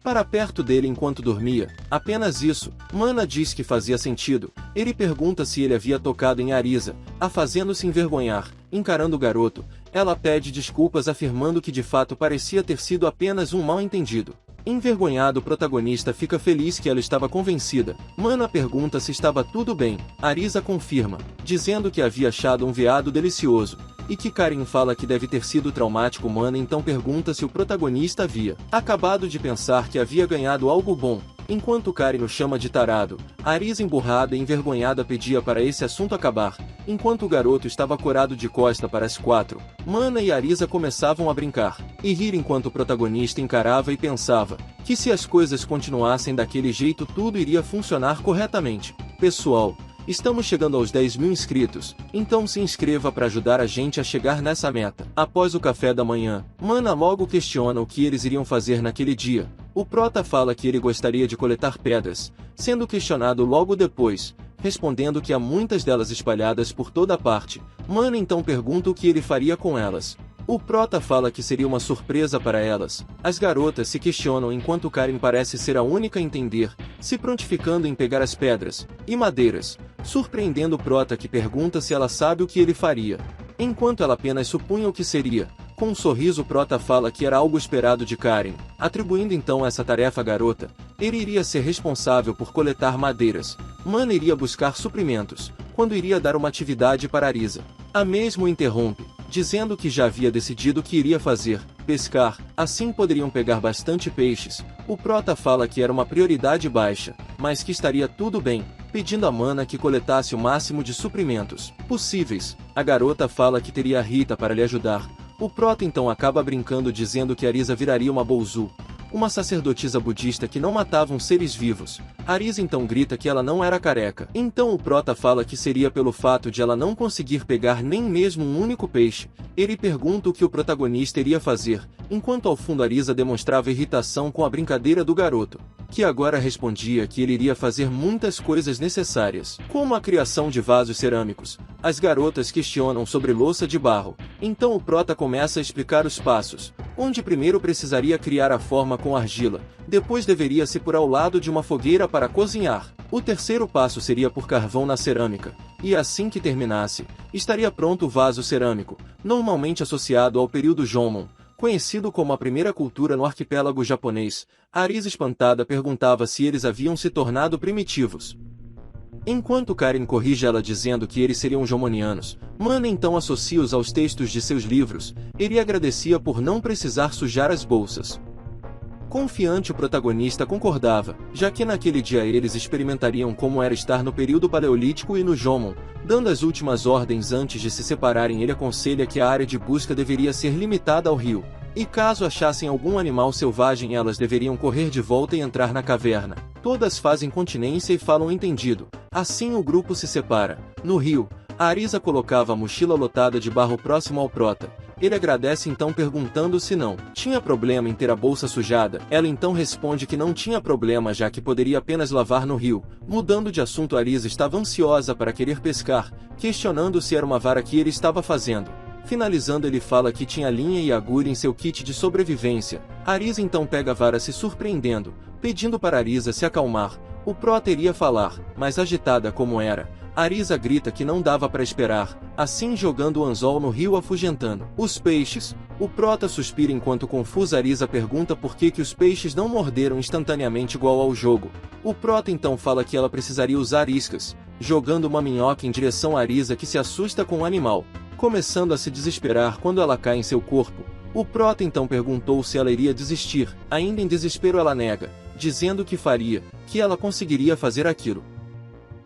para perto dele enquanto dormia. Apenas isso. Mana diz que fazia sentido. Ele pergunta se ele havia tocado em Arisa, a fazendo-se envergonhar. Encarando o garoto, Ela pede desculpas afirmando que de fato parecia ter sido apenas um mal-entendido. Envergonhado, o protagonista fica feliz que ela estava convencida. Mana pergunta se estava tudo bem. Arisa confirma, dizendo que havia achado um veado delicioso, e que Karen fala que deve ter sido traumático. Mana então pergunta se o protagonista havia acabado de pensar que havia ganhado algo bom. Enquanto Karen o chama de tarado, Arisa, emburrada e envergonhada, pedia para esse assunto acabar. Enquanto o garoto estava corado de costa para as quatro, Mana e Arisa começavam a brincar e rir enquanto o protagonista encarava e pensava que se as coisas continuassem daquele jeito tudo iria funcionar corretamente. Pessoal, estamos chegando aos 10.000 inscritos, então se inscreva para ajudar a gente a chegar nessa meta. Após o café da manhã, Mana logo questiona o que eles iriam fazer naquele dia. O prota fala que ele gostaria de coletar pedras, sendo questionado logo depois, respondendo que há muitas delas espalhadas por toda parte. Mana então pergunta o que ele faria com elas. O prota fala que seria uma surpresa para elas. As garotas se questionam enquanto Karen parece ser a única a entender, se prontificando em pegar as pedras e madeiras, surpreendendo o prota, que pergunta se ela sabe o que ele faria, enquanto ela apenas supunha o que seria. Com um sorriso, o prota fala que era algo esperado de Karen, atribuindo então essa tarefa à garota. Ele iria ser responsável por coletar madeiras. Mana iria buscar suprimentos, quando iria dar uma atividade para Arisa. A mesma o interrompe, dizendo que já havia decidido o que iria fazer, pescar, assim poderiam pegar bastante peixes. O prota fala que era uma prioridade baixa, mas que estaria tudo bem, pedindo a Mana que coletasse o máximo de suprimentos possíveis. A garota fala que teria a Rita para lhe ajudar. O prota então acaba brincando dizendo que Arisa viraria uma Bozu, uma sacerdotisa budista que não matava seres vivos. Arisa então grita que ela não era careca. Então o prota fala que seria pelo fato de ela não conseguir pegar nem mesmo um único peixe. Ele pergunta o que o protagonista iria fazer, enquanto ao fundo Arisa demonstrava irritação com a brincadeira do garoto, que agora respondia que ele iria fazer muitas coisas necessárias, como a criação de vasos cerâmicos. As garotas questionam sobre louça de barro, então o prota começa a explicar os passos, onde primeiro precisaria criar a forma com argila, depois deveria se pôr ao lado de uma fogueira para cozinhar. O terceiro passo seria por carvão na cerâmica, e assim que terminasse, estaria pronto o vaso cerâmico, normalmente associado ao período Jomon, conhecido como a primeira cultura no arquipélago japonês. Arisa, espantada, perguntava se eles haviam se tornado primitivos, enquanto Karen corrige ela dizendo que eles seriam jomonianos. Mana então associa-os aos textos de seus livros. Ele agradecia por não precisar sujar as bolsas. Confiante, o protagonista concordava, já que naquele dia eles experimentariam como era estar no período paleolítico e no Jomon. Dando as últimas ordens antes de se separarem, ele aconselha que a área de busca deveria ser limitada ao rio, e caso achassem algum animal selvagem elas deveriam correr de volta e entrar na caverna. Todas fazem continência e falam entendido. Assim o grupo se separa. No rio, a Arisa colocava a mochila lotada de barro próximo ao prota. Ele agradece então perguntando se não tinha problema em ter a bolsa sujada. Ela então responde que não tinha problema, já que poderia apenas lavar no rio. Mudando de assunto, Arisa estava ansiosa para querer pescar, questionando se era uma vara que ele estava fazendo. Finalizando, ele fala que tinha linha e agulha em seu kit de sobrevivência. Arisa então pega a vara, se surpreendendo, pedindo para Arisa se acalmar. O prota iria falar, mas agitada como era, Arisa grita que não dava para esperar, assim jogando o anzol no rio, afugentando os peixes. O prota suspira enquanto confusa Arisa pergunta por que os peixes não morderam instantaneamente igual ao jogo. O prota então fala que ela precisaria usar iscas, jogando uma minhoca em direção a Arisa, que se assusta com o animal, começando a se desesperar quando ela cai em seu corpo. O prota então perguntou se ela iria desistir. Ainda em desespero, ela nega, dizendo que faria, que ela conseguiria fazer aquilo.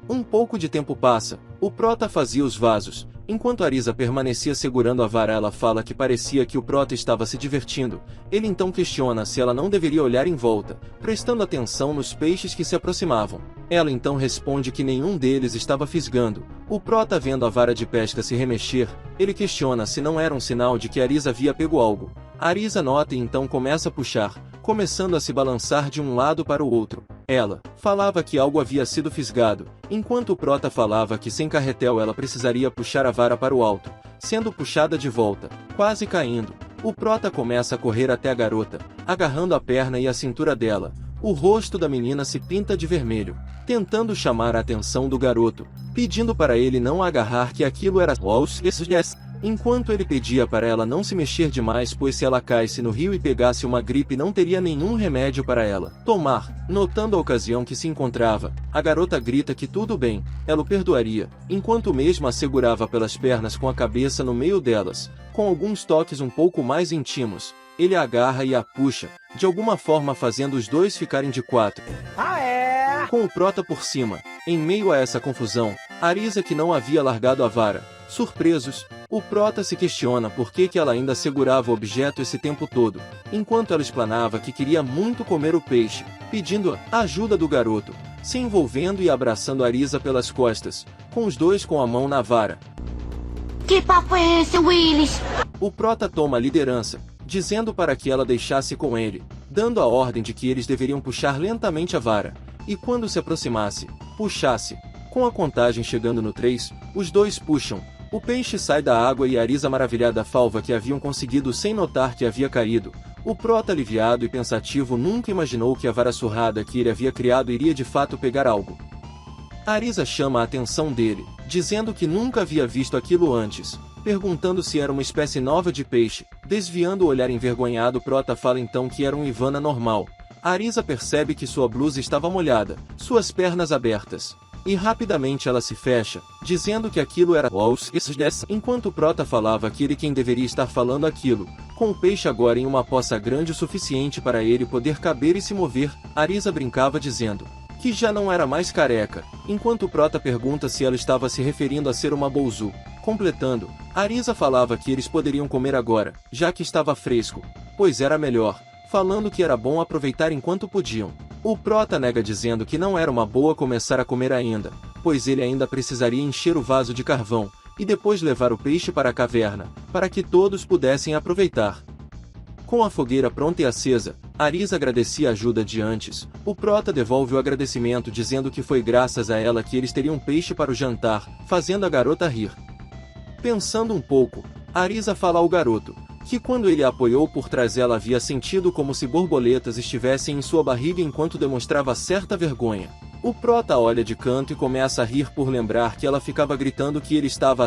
Um pouco de tempo passa. O prota fazia os vasos. Enquanto Arisa permanecia segurando a vara, ela fala que parecia que o prota estava se divertindo. Ele então questiona se ela não deveria olhar em volta, prestando atenção nos peixes que se aproximavam. Ela então responde que nenhum deles estava fisgando. O prota, vendo a vara de pesca se remexer, ele questiona se não era um sinal de que Arisa havia pego algo. Arisa nota e então começa a puxar, começando a se balançar de um lado para o outro. Ela falava que algo havia sido fisgado, enquanto o prota falava que sem carretel ela precisaria puxar a vara para o alto, sendo puxada de volta, quase caindo. O prota começa a correr até a garota, agarrando a perna e a cintura dela. O rosto da menina se pinta de vermelho, tentando chamar a atenção do garoto, pedindo para ele não a agarrar, que aquilo era enquanto ele pedia para ela não se mexer demais, pois se ela caísse no rio e pegasse uma gripe não teria nenhum remédio para ela tomar. Notando a ocasião que se encontrava, a garota grita que tudo bem, ela o perdoaria, enquanto mesmo a segurava pelas pernas com a cabeça no meio delas. Com alguns toques um pouco mais íntimos, ele a agarra e a puxa, de alguma forma fazendo os dois ficarem de quatro. Com o prota por cima. Em meio a essa confusão, Arisa, que não havia largado a vara, surpresos, o prota se questiona por que ela ainda segurava o objeto esse tempo todo, enquanto ela explanava que queria muito comer o peixe, pedindo a ajuda do garoto, se envolvendo e abraçando Arisa pelas costas, com os dois com a mão na vara. Que papo é esse, Willis? O prota toma a liderança, dizendo para que ela deixasse com ele, dando a ordem de que eles deveriam puxar lentamente a vara, e quando se aproximasse, puxasse. Com a contagem chegando no 3, os dois puxam. O peixe sai da água e Arisa, maravilhada, falva que haviam conseguido sem notar que havia caído. O prota, aliviado e pensativo, nunca imaginou que a vara surrada que ele havia criado iria de fato pegar algo. Arisa chama a atenção dele, dizendo que nunca havia visto aquilo antes, perguntando se era uma espécie nova de peixe. Desviando o olhar envergonhado, o prota fala então que era um Ivana normal. Arisa percebe que sua blusa estava molhada, suas pernas abertas. E rapidamente ela se fecha, dizendo que aquilo era enquanto o prota falava que ele quem deveria estar falando aquilo, com o peixe agora em uma poça grande o suficiente para ele poder caber e se mover. Arisa brincava dizendo que já não era mais careca, enquanto o prota pergunta se ela estava se referindo a ser uma bolzu. Completando, Arisa falava que eles poderiam comer agora, já que estava fresco, pois era melhor, falando que era bom aproveitar enquanto podiam. O prota nega dizendo que não era uma boa começar a comer ainda, pois ele ainda precisaria encher o vaso de carvão, e depois levar o peixe para a caverna, para que todos pudessem aproveitar. Com a fogueira pronta e acesa, Arisa agradecia a ajuda de antes. O prota devolve o agradecimento dizendo que foi graças a ela que eles teriam peixe para o jantar, fazendo a garota rir. Pensando um pouco, Arisa fala ao garoto que quando ele a apoiou por trás ela havia sentido como se borboletas estivessem em sua barriga enquanto demonstrava certa vergonha. O prota olha de canto e começa a rir por lembrar que ela ficava gritando que ele estava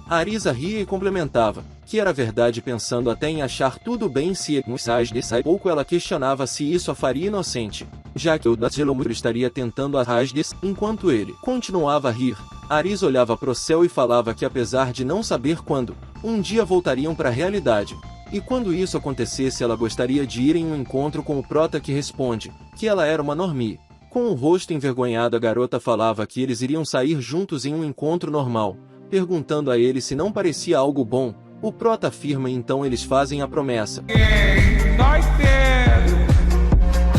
Arisa ria e complementava que era verdade, pensando até em achar tudo bem se ele pouco ela questionava se isso a faria inocente, já que o Datilomur estaria tentando a rasdes. Enquanto ele continuava a rir, Arisa olhava para o céu e falava que apesar de não saber quando, um dia voltariam para a realidade. E quando isso acontecesse ela gostaria de ir em um encontro com o prota, que responde que ela era uma normie. Com o rosto envergonhado a garota falava que eles iriam sair juntos em um encontro normal, perguntando a ele se não parecia algo bom. O prota afirma e então eles fazem a promessa. Nós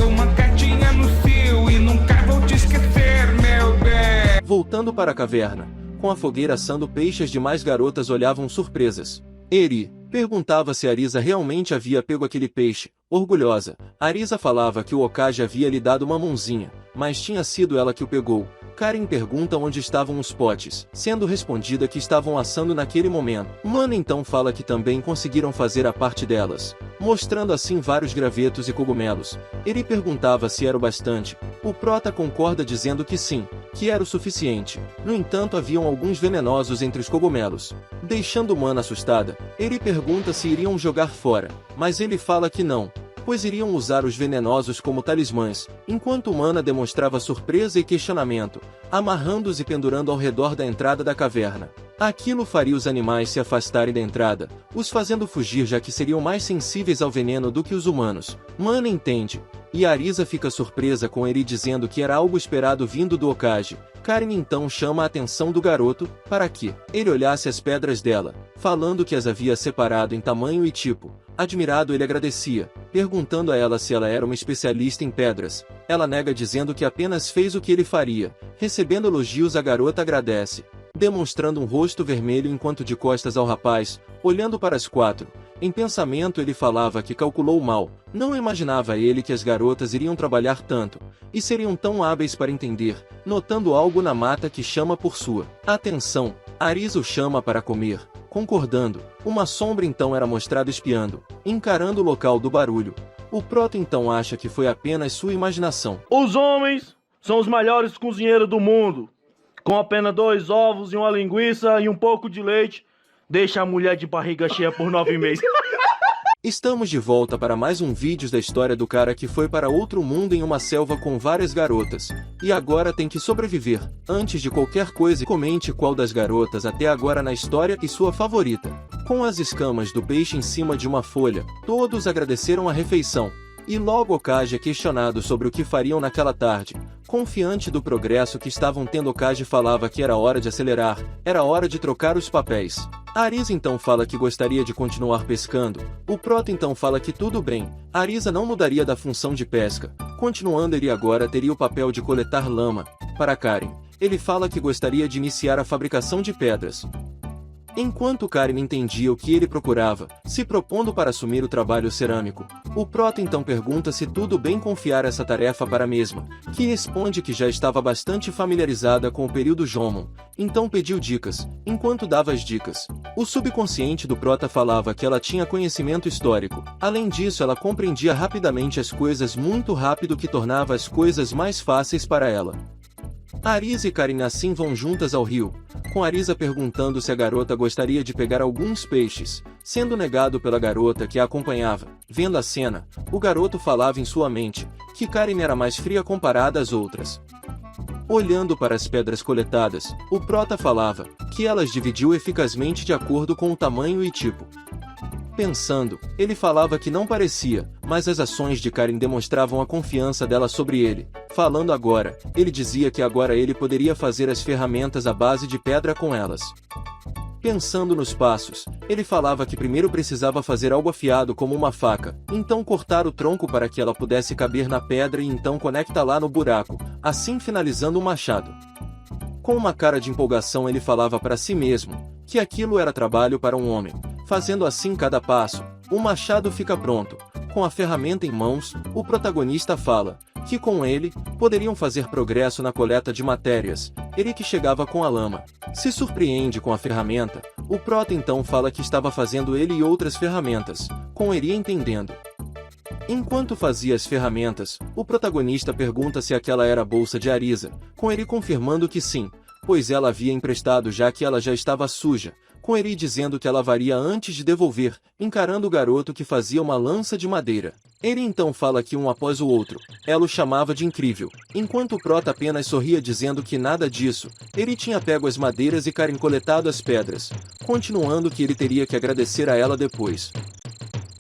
uma cartinha no cio e nunca vou te esquecer, meu bem. Voltando para a caverna, com a fogueira assando peixes, demais garotas olhavam surpresas. Eri perguntava se Arisa realmente havia pego aquele peixe. Orgulhosa, Arisa falava que o Okage havia lhe dado uma mãozinha, mas tinha sido ela que o pegou. Karen pergunta onde estavam os potes, sendo respondida que estavam assando naquele momento. Mana então fala que também conseguiram fazer a parte delas, mostrando assim vários gravetos e cogumelos. Ele perguntava se era o bastante. O prota concorda dizendo que sim, que era o suficiente. No entanto, haviam alguns venenosos entre os cogumelos. Deixando Mana assustada, ele pergunta se iriam jogar fora, mas ele fala que não, pois iriam usar os venenosos como talismãs, enquanto Mana demonstrava surpresa e questionamento, amarrando-os e pendurando ao redor da entrada da caverna. Aquilo faria os animais se afastarem da entrada, os fazendo fugir, já que seriam mais sensíveis ao veneno do que os humanos. Mana entende, e Arisa fica surpresa com ele dizendo que era algo esperado vindo do Okage. Karen então chama a atenção do garoto, para que ele olhasse as pedras dela, falando que as havia separado em tamanho e tipo. Admirado, ele agradecia, perguntando a ela se ela era uma especialista em pedras. Ela nega dizendo que apenas fez o que ele faria. Recebendo elogios, a garota agradece, demonstrando um rosto vermelho enquanto de costas ao rapaz, olhando para as quatro. Em pensamento ele falava que calculou mal, não imaginava ele que as garotas iriam trabalhar tanto, e seriam tão hábeis para entender, notando algo na mata que chama por sua atenção. Arisa o chama para comer, concordando. Uma sombra então era mostrada espiando, encarando o local do barulho. O prota então acha que foi apenas sua imaginação. Os homens são os melhores cozinheiros do mundo. Com apenas 2 ovos e uma linguiça e um pouco de leite, Deixa a mulher de barriga cheia por 9 meses. Estamos de volta para mais um vídeo da história do cara que foi para outro mundo em uma selva com várias garotas, e agora tem que sobreviver. Antes de qualquer coisa, comente qual das garotas até agora na história e sua favorita. Com as escamas do peixe em cima de uma folha, todos agradeceram a refeição, e logo Okage é questionado sobre o que fariam naquela tarde. Confiante do progresso que estavam tendo, Okage falava que era hora de acelerar, era hora de trocar os papéis. Arisa então fala que gostaria de continuar pescando, o Prota então fala que tudo bem, Arisa não mudaria da função de pesca, continuando ele agora teria o papel de coletar lama. Para Karen, ele fala que gostaria de iniciar a fabricação de pedras. Enquanto Karen entendia o que ele procurava, se propondo para assumir o trabalho cerâmico, o Prota então pergunta se tudo bem confiar essa tarefa para a mesma, que responde que já estava bastante familiarizada com o período Jomon, então pediu dicas. Enquanto dava as dicas, o subconsciente do Prota falava que ela tinha conhecimento histórico. Além disso, ela compreendia rapidamente as coisas muito rápido, que tornava as coisas mais fáceis para ela. Arisa e Karen assim vão juntas ao rio, com Arisa perguntando se a garota gostaria de pegar alguns peixes, sendo negado pela garota que a acompanhava. Vendo a cena, o garoto falava em sua mente que Karen era mais fria comparada às outras. Olhando para as pedras coletadas, o Prota falava que elas dividiu eficazmente de acordo com o tamanho e tipo. Pensando, ele falava que não parecia, mas as ações de Karen demonstravam a confiança dela sobre ele. Falando agora, ele dizia que agora ele poderia fazer as ferramentas à base de pedra com elas. Pensando nos passos, ele falava que primeiro precisava fazer algo afiado como uma faca, então cortar o tronco para que ela pudesse caber na pedra e então conectar lá no buraco, assim finalizando o machado. Com uma cara de empolgação ele falava para si mesmo que aquilo era trabalho para um homem. Fazendo assim cada passo, o machado fica pronto. Com a ferramenta em mãos, o protagonista fala que com ele, poderiam fazer progresso na coleta de matérias. Ele que chegava com a lama. Se surpreende com a ferramenta, o Prota então fala que estava fazendo ele e outras ferramentas, com ele entendendo. Enquanto fazia as ferramentas, o protagonista pergunta se aquela era a bolsa de Arisa, com ele confirmando que sim, pois ela havia emprestado já que ela já estava suja, com ele dizendo que a lavaria antes de devolver, encarando o garoto que fazia uma lança de madeira. Ele então fala que um após o outro, ela o chamava de incrível, enquanto o Prota apenas sorria dizendo que nada disso, ele tinha pego as madeiras e Karen coletado as pedras, continuando que ele teria que agradecer a ela depois.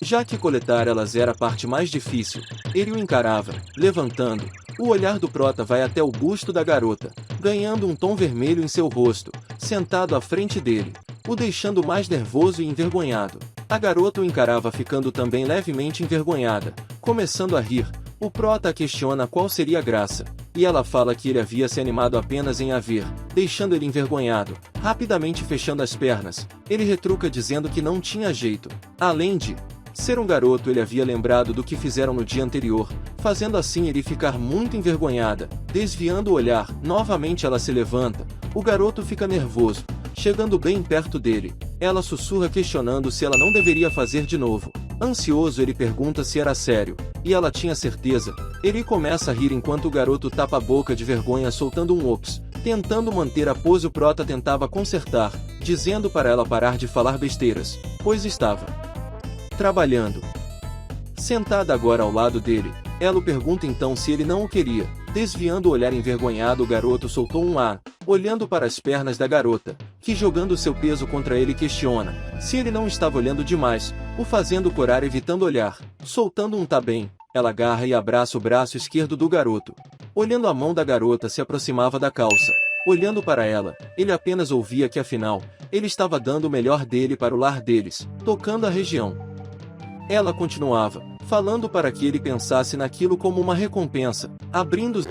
Já que coletar elas era a parte mais difícil, ele o encarava, levantando. O olhar do Prota vai até o busto da garota, ganhando um tom vermelho em seu rosto, sentado à frente dele, o deixando mais nervoso e envergonhado. A garota o encarava ficando também levemente envergonhada, começando a rir. O Prota a questiona qual seria a graça, e ela fala que ele havia se animado apenas em a ver, deixando ele envergonhado, rapidamente fechando as pernas. Ele retruca dizendo que não tinha jeito. Além de ser um garoto, ele havia lembrado do que fizeram no dia anterior, fazendo assim ele ficar muito envergonhada. Desviando o olhar, novamente ela se levanta. O garoto fica nervoso, chegando bem perto dele. Ela sussurra questionando se ela não deveria fazer de novo. Ansioso, ele pergunta se era sério, e ela tinha certeza. Ele começa a rir enquanto o garoto tapa a boca de vergonha soltando um ops. Tentando manter a pose, o Prota tentava consertar, dizendo para ela parar de falar besteiras, pois estava trabalhando. Sentada agora ao lado dele, ela o pergunta então se ele não o queria. Desviando o olhar envergonhado, o garoto soltou um "ah", olhando para as pernas da garota, que jogando seu peso contra ele questiona se ele não estava olhando demais, o fazendo corar evitando olhar. Soltando um "tá bem", ela agarra e abraça o braço esquerdo do garoto. Olhando a mão da garota se aproximava da calça. Olhando para ela, ele apenas ouvia que afinal, ele estava dando o melhor dele para o lar deles, tocando a região. Ela continuava, falando para que ele pensasse naquilo como uma recompensa, abrindo,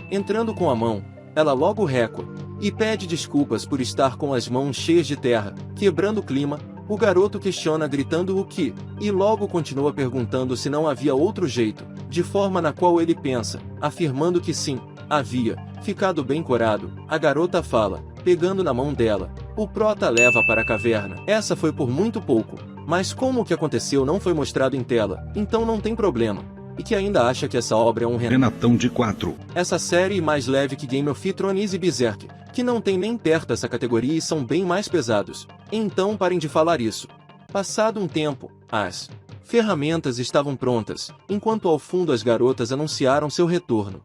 entrando com a mão, ela logo recua, e pede desculpas por estar com as mãos cheias de terra, quebrando o clima. O garoto questiona gritando o que, e logo continua perguntando se não havia outro jeito, de forma na qual ele pensa, afirmando que sim, havia, ficado bem corado. A garota fala, pegando na mão dela. O Prota leva para a caverna. Essa foi por muito pouco. Mas como o que aconteceu não foi mostrado em tela, então não tem problema. E que ainda acha que essa obra é um Renatão de 4. Essa série é mais leve que Game of Thrones e Berserk, que não tem nem perto essa categoria e são bem mais pesados. Então parem de falar isso. Passado um tempo, as ferramentas estavam prontas, enquanto ao fundo as garotas anunciaram seu retorno.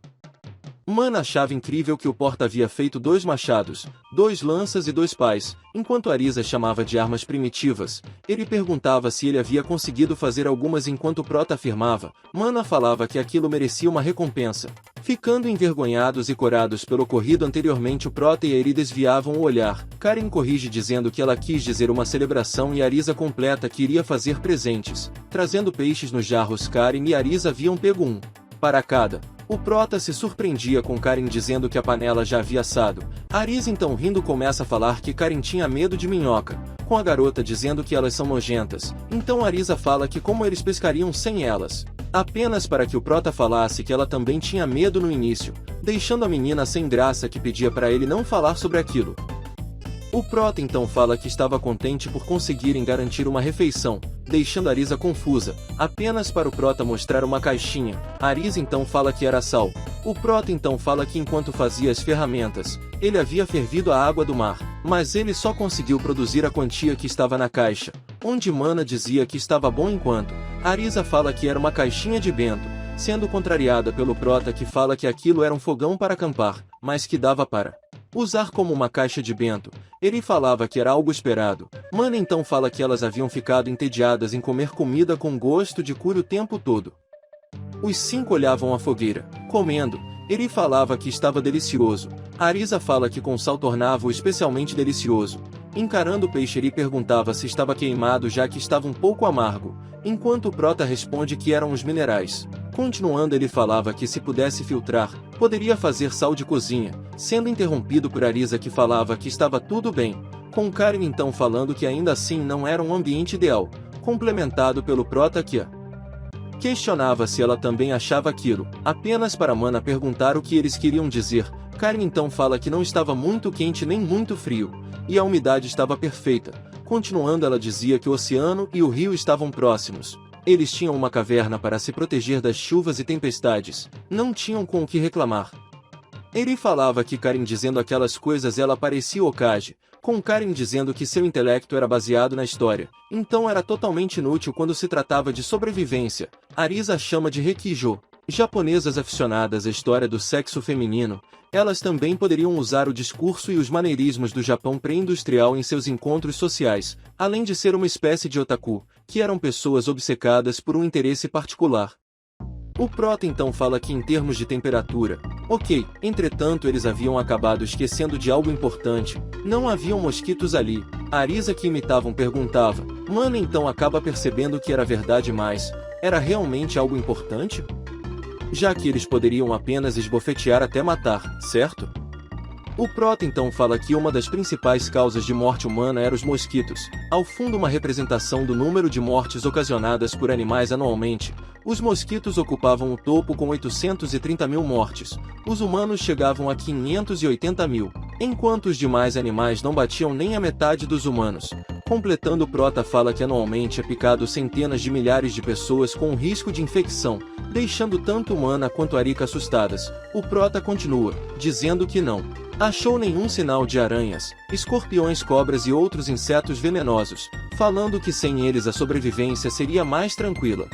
Mana achava incrível que o Porta havia feito 2 machados, 2 lanças e 2 pás, enquanto Arisa chamava de armas primitivas. Ele perguntava se ele havia conseguido fazer algumas enquanto o Prota afirmava. Mana falava que aquilo merecia uma recompensa. Ficando envergonhados e corados pelo ocorrido anteriormente, o Prota e a Eri desviavam o olhar. Karen corrige dizendo que ela quis dizer uma celebração e Arisa completa que iria fazer presentes. Trazendo peixes nos jarros, Karen e Arisa haviam pego um para cada. O Prota se surpreendia com Karen dizendo que a panela já havia assado. Arisa então rindo começa a falar que Karen tinha medo de minhoca, com a garota dizendo que elas são nojentas. Então Arisa fala que como eles pescariam sem elas. Apenas para que o Prota falasse que ela também tinha medo no início, deixando a menina sem graça que pedia para ele não falar sobre aquilo. O Prota então fala que estava contente por conseguirem garantir uma refeição, deixando Arisa confusa, apenas para o Prota mostrar uma caixinha. Arisa então fala que era sal. O Prota então fala que enquanto fazia as ferramentas, ele havia fervido a água do mar, mas ele só conseguiu produzir a quantia que estava na caixa, onde Mana dizia que estava bom enquanto Arisa fala que era uma caixinha de bento, sendo contrariada pelo Prota que fala que aquilo era um fogão para acampar, mas que dava para usar como uma caixa de bento. Ele falava que era algo esperado. Mana então fala que elas haviam ficado entediadas em comer comida com gosto de cura o tempo todo. Os 5 olhavam a fogueira, comendo. Ele falava que estava delicioso. Arisa fala que com sal tornava-o especialmente delicioso. Encarando o peixe, ele perguntava se estava queimado já que estava um pouco amargo, enquanto o Prota responde que eram os minerais. Continuando, ele falava que se pudesse filtrar, poderia fazer sal de cozinha, sendo interrompido por Arisa que falava que estava tudo bem, com Karen então falando que ainda assim não era um ambiente ideal, complementado pelo Prota que questionava se ela também achava aquilo, apenas para Mana perguntar o que eles queriam dizer. Karen então fala que não estava muito quente nem muito frio, e a umidade estava perfeita. Continuando, ela dizia que o oceano e o rio estavam próximos. Eles tinham uma caverna para se proteger das chuvas e tempestades. Não tinham com o que reclamar. Ele falava que Karen dizendo aquelas coisas ela parecia Okage, com Karen dizendo que seu intelecto era baseado na história, então era totalmente inútil quando se tratava de sobrevivência. Arisa chama de Rekijo. Japonesas aficionadas à história do sexo feminino, elas também poderiam usar o discurso e os maneirismos do Japão pré-industrial em seus encontros sociais, além de ser uma espécie de otaku, que eram pessoas obcecadas por um interesse particular. O Prota então fala que em termos de temperatura, ok, entretanto eles haviam acabado esquecendo de algo importante, não haviam mosquitos ali. A Arisa que imitavam perguntava, Mana então acaba percebendo que era verdade, mas era realmente algo importante? Já que eles poderiam apenas esbofetear até matar, certo? O Prota então fala que uma das principais causas de morte humana era os mosquitos. Ao fundo, uma representação do número de mortes ocasionadas por animais anualmente. Os mosquitos ocupavam o topo com 830 mil mortes. Os humanos chegavam a 580 mil, enquanto os demais animais não batiam nem a metade dos humanos. Completando, o Prota fala que anualmente é picado centenas de milhares de pessoas com um risco de infecção, deixando tanto Mana quanto Arika assustadas. O Prota continua, dizendo que não achou nenhum sinal de aranhas, escorpiões, cobras e outros insetos venenosos, falando que sem eles a sobrevivência seria mais tranquila.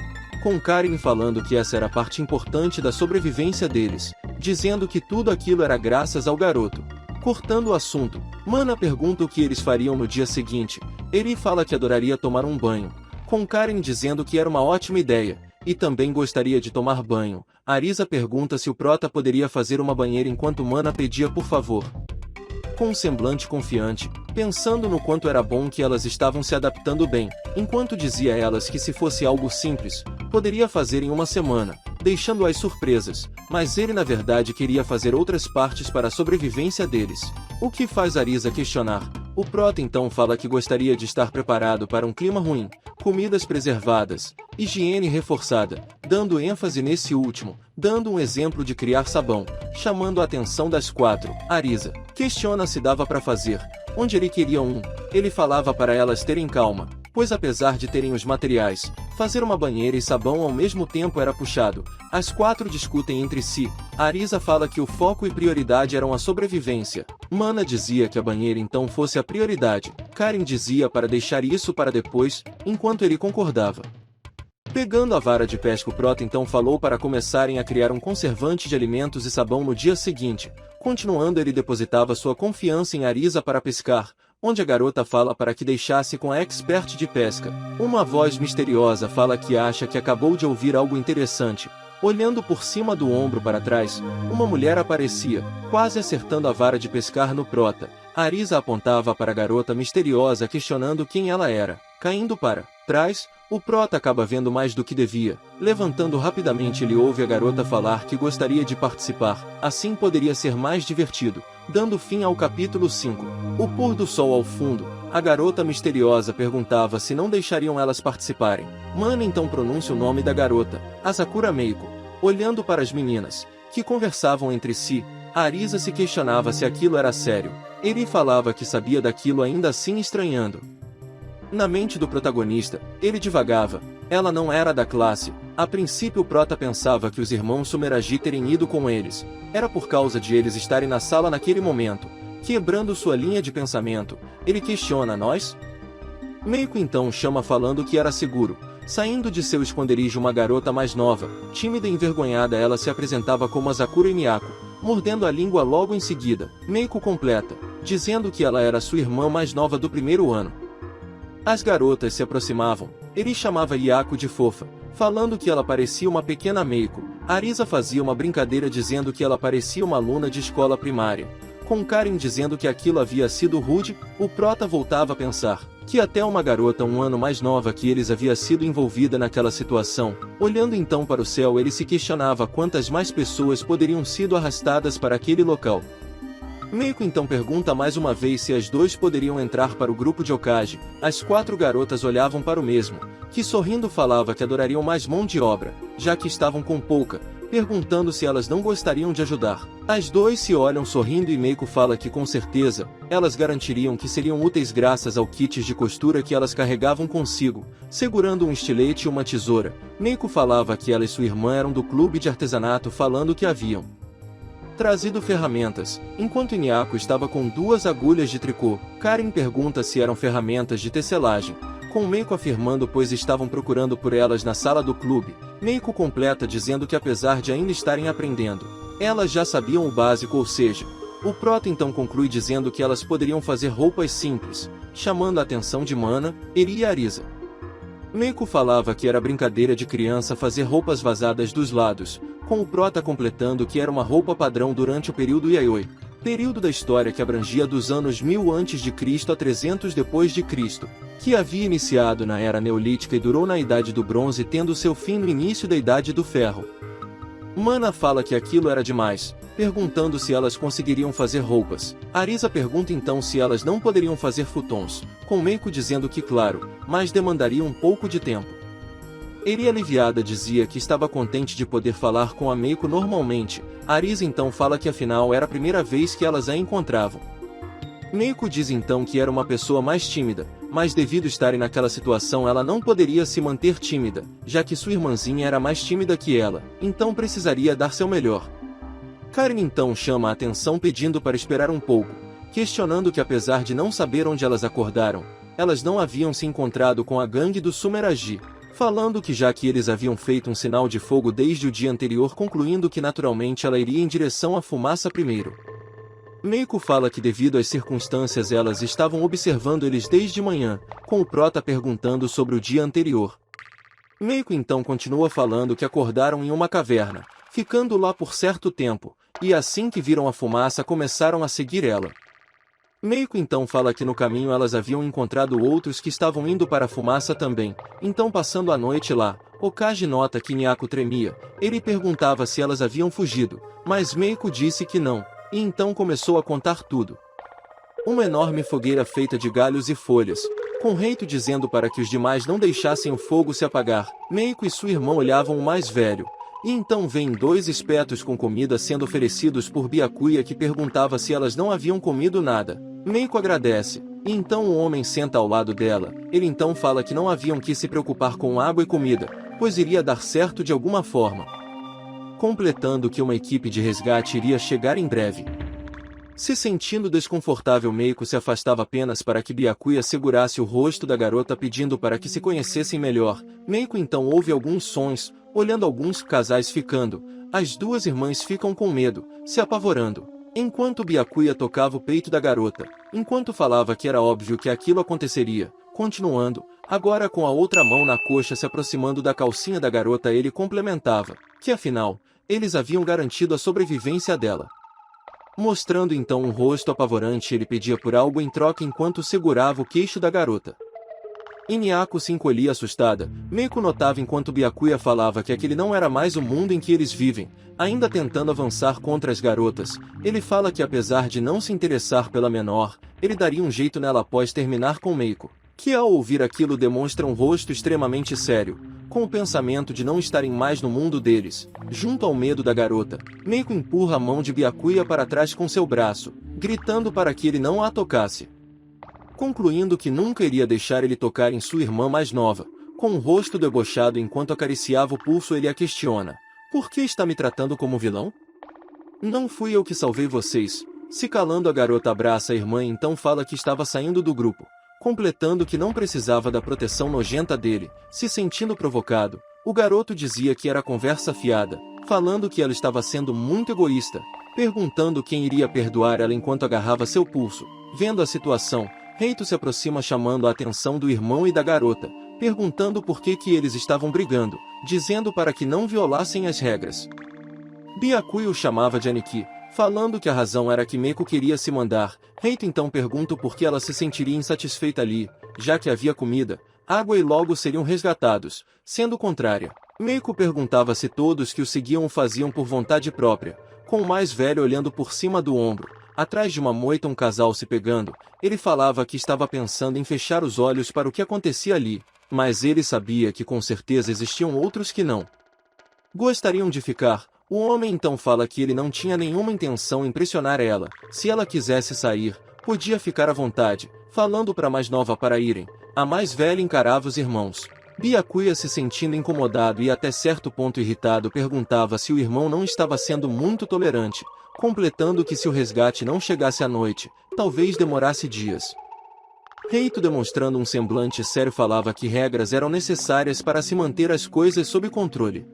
Com Karen falando que essa era a parte importante da sobrevivência deles, dizendo que tudo aquilo era graças ao garoto. Cortando o assunto, Mana pergunta o que eles fariam no dia seguinte. Ele fala que adoraria tomar um banho, com Karen dizendo que era uma ótima ideia, e também gostaria de tomar banho. Arisa pergunta se o Prota poderia fazer uma banheira enquanto Mana pedia por favor. Com um semblante confiante, pensando no quanto era bom que elas estavam se adaptando bem, enquanto dizia a elas que se fosse algo simples, poderia fazer em uma semana, deixando-as surpresas, mas ele na verdade queria fazer outras partes para a sobrevivência deles. O que faz Arisa questionar. O Prota então fala que gostaria de estar preparado para um clima ruim, comidas preservadas, higiene reforçada, dando ênfase nesse último, dando um exemplo de criar sabão, chamando a atenção das 4. Arisa questiona se dava para fazer, onde ele queria um. Ele falava para elas terem calma, pois apesar de terem os materiais, fazer uma banheira e sabão ao mesmo tempo era puxado. As 4 discutem entre si. Arisa fala que o foco e prioridade eram a sobrevivência. Mana dizia que a banheira então fosse a prioridade. Karen dizia para deixar isso para depois, enquanto ele concordava. Pegando a vara de pesca, o Prota então falou para começarem a criar um conservante de alimentos e sabão no dia seguinte. Continuando, ele depositava sua confiança em Arisa para pescar, onde a garota fala para que deixasse com a expert de pesca. Uma voz misteriosa fala que acha que acabou de ouvir algo interessante. Olhando por cima do ombro para trás, uma mulher aparecia, quase acertando a vara de pescar no Prota. Arisa apontava para a garota misteriosa, questionando quem ela era. Caindo para trás, o Prota acaba vendo mais do que devia. Levantando rapidamente, ele ouve a garota falar que gostaria de participar, assim poderia ser mais divertido, dando fim ao capítulo 5. O pôr do sol ao fundo, a garota misteriosa perguntava se não deixariam elas participarem. Mana então pronuncia o nome da garota, Asakura Meiko. Olhando para as meninas, que conversavam entre si, Arisa se questionava se aquilo era sério. Ele falava que sabia daquilo, ainda assim estranhando. Na mente do protagonista, ele divagava. Ela não era da classe. A princípio o Prota pensava que os irmãos Sumeragi terem ido com eles. Era por causa de eles estarem na sala naquele momento. Quebrando sua linha de pensamento, ele questiona: nós? Meiko então chama falando que era seguro. Saindo de seu esconderijo uma garota mais nova, tímida e envergonhada, ela se apresentava como Asakura Miyako, mordendo a língua logo em seguida. Meiko completa, dizendo que ela era sua irmã mais nova do primeiro ano. As garotas se aproximavam. Ele chamava Miyako de fofa, falando que ela parecia uma pequena Meiko. Arisa fazia uma brincadeira dizendo que ela parecia uma aluna de escola primária. Com Karen dizendo que aquilo havia sido rude, o Prota voltava a pensar que até uma garota um ano mais nova que eles havia sido envolvida naquela situação. Olhando então para o céu, ele se questionava quantas mais pessoas poderiam sido arrastadas para aquele local. Meiko então pergunta mais uma vez se as 2 poderiam entrar para o grupo de Hokage. As 4 garotas olhavam para o mesmo, que sorrindo falava que adorariam mais mão de obra, já que estavam com pouca, perguntando se elas não gostariam de ajudar. As 2 se olham sorrindo e Meiko fala que com certeza, elas garantiriam que seriam úteis graças ao kit de costura que elas carregavam consigo, segurando um estilete e uma tesoura. Meiko falava que ela e sua irmã eram do clube de artesanato, falando que haviam trazido ferramentas, enquanto Miyako estava com 2 agulhas de tricô. Karen pergunta se eram ferramentas de tecelagem, com Meiko afirmando pois estavam procurando por elas na sala do clube. Meiko completa dizendo que apesar de ainda estarem aprendendo, elas já sabiam o básico, ou seja, o Prota então conclui dizendo que elas poderiam fazer roupas simples, chamando a atenção de Mana, Eri e Arisa. Meiko falava que era brincadeira de criança fazer roupas vazadas dos lados, com o Prota completando que era uma roupa padrão durante o período Yayoi, período da história que abrangia dos anos 1000 a.C. a 300 d.C., que havia iniciado na Era Neolítica e durou na Idade do Bronze, tendo seu fim no início da Idade do Ferro. Mana fala que aquilo era demais, perguntando se elas conseguiriam fazer roupas. Arisa pergunta então se elas não poderiam fazer futons, com Meiko dizendo que claro, mas demandaria um pouco de tempo. Eri aliviada dizia que estava contente de poder falar com a Meiko normalmente. Arisa então fala que afinal era a primeira vez que elas a encontravam. Meiko diz então que era uma pessoa mais tímida, mas devido estarem naquela situação ela não poderia se manter tímida, já que sua irmãzinha era mais tímida que ela, então precisaria dar seu melhor. Karen então chama a atenção pedindo para esperar um pouco, questionando que apesar de não saber onde elas acordaram, elas não haviam se encontrado com a gangue do Sumeragi, falando que já que eles haviam feito um sinal de fogo desde o dia anterior, concluindo que naturalmente ela iria em direção à fumaça primeiro. Meiko fala que devido às circunstâncias elas estavam observando eles desde manhã, com o Prota perguntando sobre o dia anterior. Meiko então continua falando que acordaram em uma caverna, ficando lá por certo tempo, e assim que viram a fumaça começaram a seguir ela. Meiko então fala que no caminho elas haviam encontrado outros que estavam indo para a fumaça também, então passando a noite lá, Hokage nota que Miyako tremia. Ele perguntava se elas haviam fugido, mas Meiko disse que não, e então começou a contar tudo. Uma enorme fogueira feita de galhos e folhas, com Reito dizendo para que os demais não deixassem o fogo se apagar. Meiko e sua irmã olhavam o mais velho, e então vêm 2 espetos com comida sendo oferecidos por Byakuya, que perguntava se elas não haviam comido nada. Meiko agradece, E então o homem senta ao lado dela. Ele então fala que não haviam que se preocupar com água e comida, pois iria dar certo de alguma forma. Completando que uma equipe de resgate iria chegar em breve. Se sentindo desconfortável, Meiko se afastava apenas para que Byakuya segurasse o rosto da garota pedindo para que se conhecessem melhor. Meiko então ouve alguns sons, olhando alguns casais ficando. As duas irmãs ficam com medo, se apavorando. Enquanto Byakuya tocava o peito da garota, enquanto falava que era óbvio que aquilo aconteceria, continuando, agora com a outra mão na coxa se aproximando da calcinha da garota, ele complementava, que afinal, eles haviam garantido a sobrevivência dela. Mostrando então um rosto apavorante, ele pedia por algo em troca enquanto segurava o queixo da garota. Inuyako se encolhia assustada. Meiko notava enquanto Byakuya falava que aquele não era mais o mundo em que eles vivem, ainda tentando avançar contra as garotas. Ele fala que apesar de não se interessar pela menor, ele daria um jeito nela após terminar com Meiko, que ao ouvir aquilo demonstra um rosto extremamente sério, com o pensamento de não estarem mais no mundo deles. Junto ao medo da garota, Meiko empurra a mão de Byakuya para trás com seu braço, gritando para que ele não a tocasse. Concluindo que nunca iria deixar ele tocar em sua irmã mais nova. Com o rosto debochado enquanto acariciava o pulso, ele a questiona: "Por que está me tratando como vilão? Não fui eu que salvei vocês." Se calando, a garota abraça a irmã e então fala que estava saindo do grupo, completando que não precisava da proteção nojenta dele. Se sentindo provocado, o garoto dizia que era conversa fiada, falando que ela estava sendo muito egoísta, perguntando quem iria perdoar ela enquanto agarrava seu pulso. Vendo a situação, Reito se aproxima chamando a atenção do irmão e da garota, perguntando por que eles estavam brigando, dizendo para que não violassem as regras. Byakuya o chamava de Aniki, falando que a razão era que Meiko queria se mandar. Reito então pergunta por que ela se sentiria insatisfeita ali, já que havia comida, água e logo seriam resgatados. Sendo contrária, Meiko perguntava se todos que o seguiam o faziam por vontade própria, com o mais velho olhando por cima do ombro. Atrás de uma moita um casal se pegando. Ele falava que estava pensando em fechar os olhos para o que acontecia ali, mas ele sabia que com certeza existiam outros que não gostariam de ficar. O homem então fala que ele não tinha nenhuma intenção em pressionar ela. Se ela quisesse sair, podia ficar à vontade, falando para a mais nova para irem. A mais velha encarava os irmãos. Byakuya, se sentindo incomodado e até certo ponto irritado, perguntava se o irmão não estava sendo muito tolerante, completando que se o resgate não chegasse à noite, talvez demorasse dias. Reito, demonstrando um semblante sério, falava que regras eram necessárias para se manter as coisas sob controle.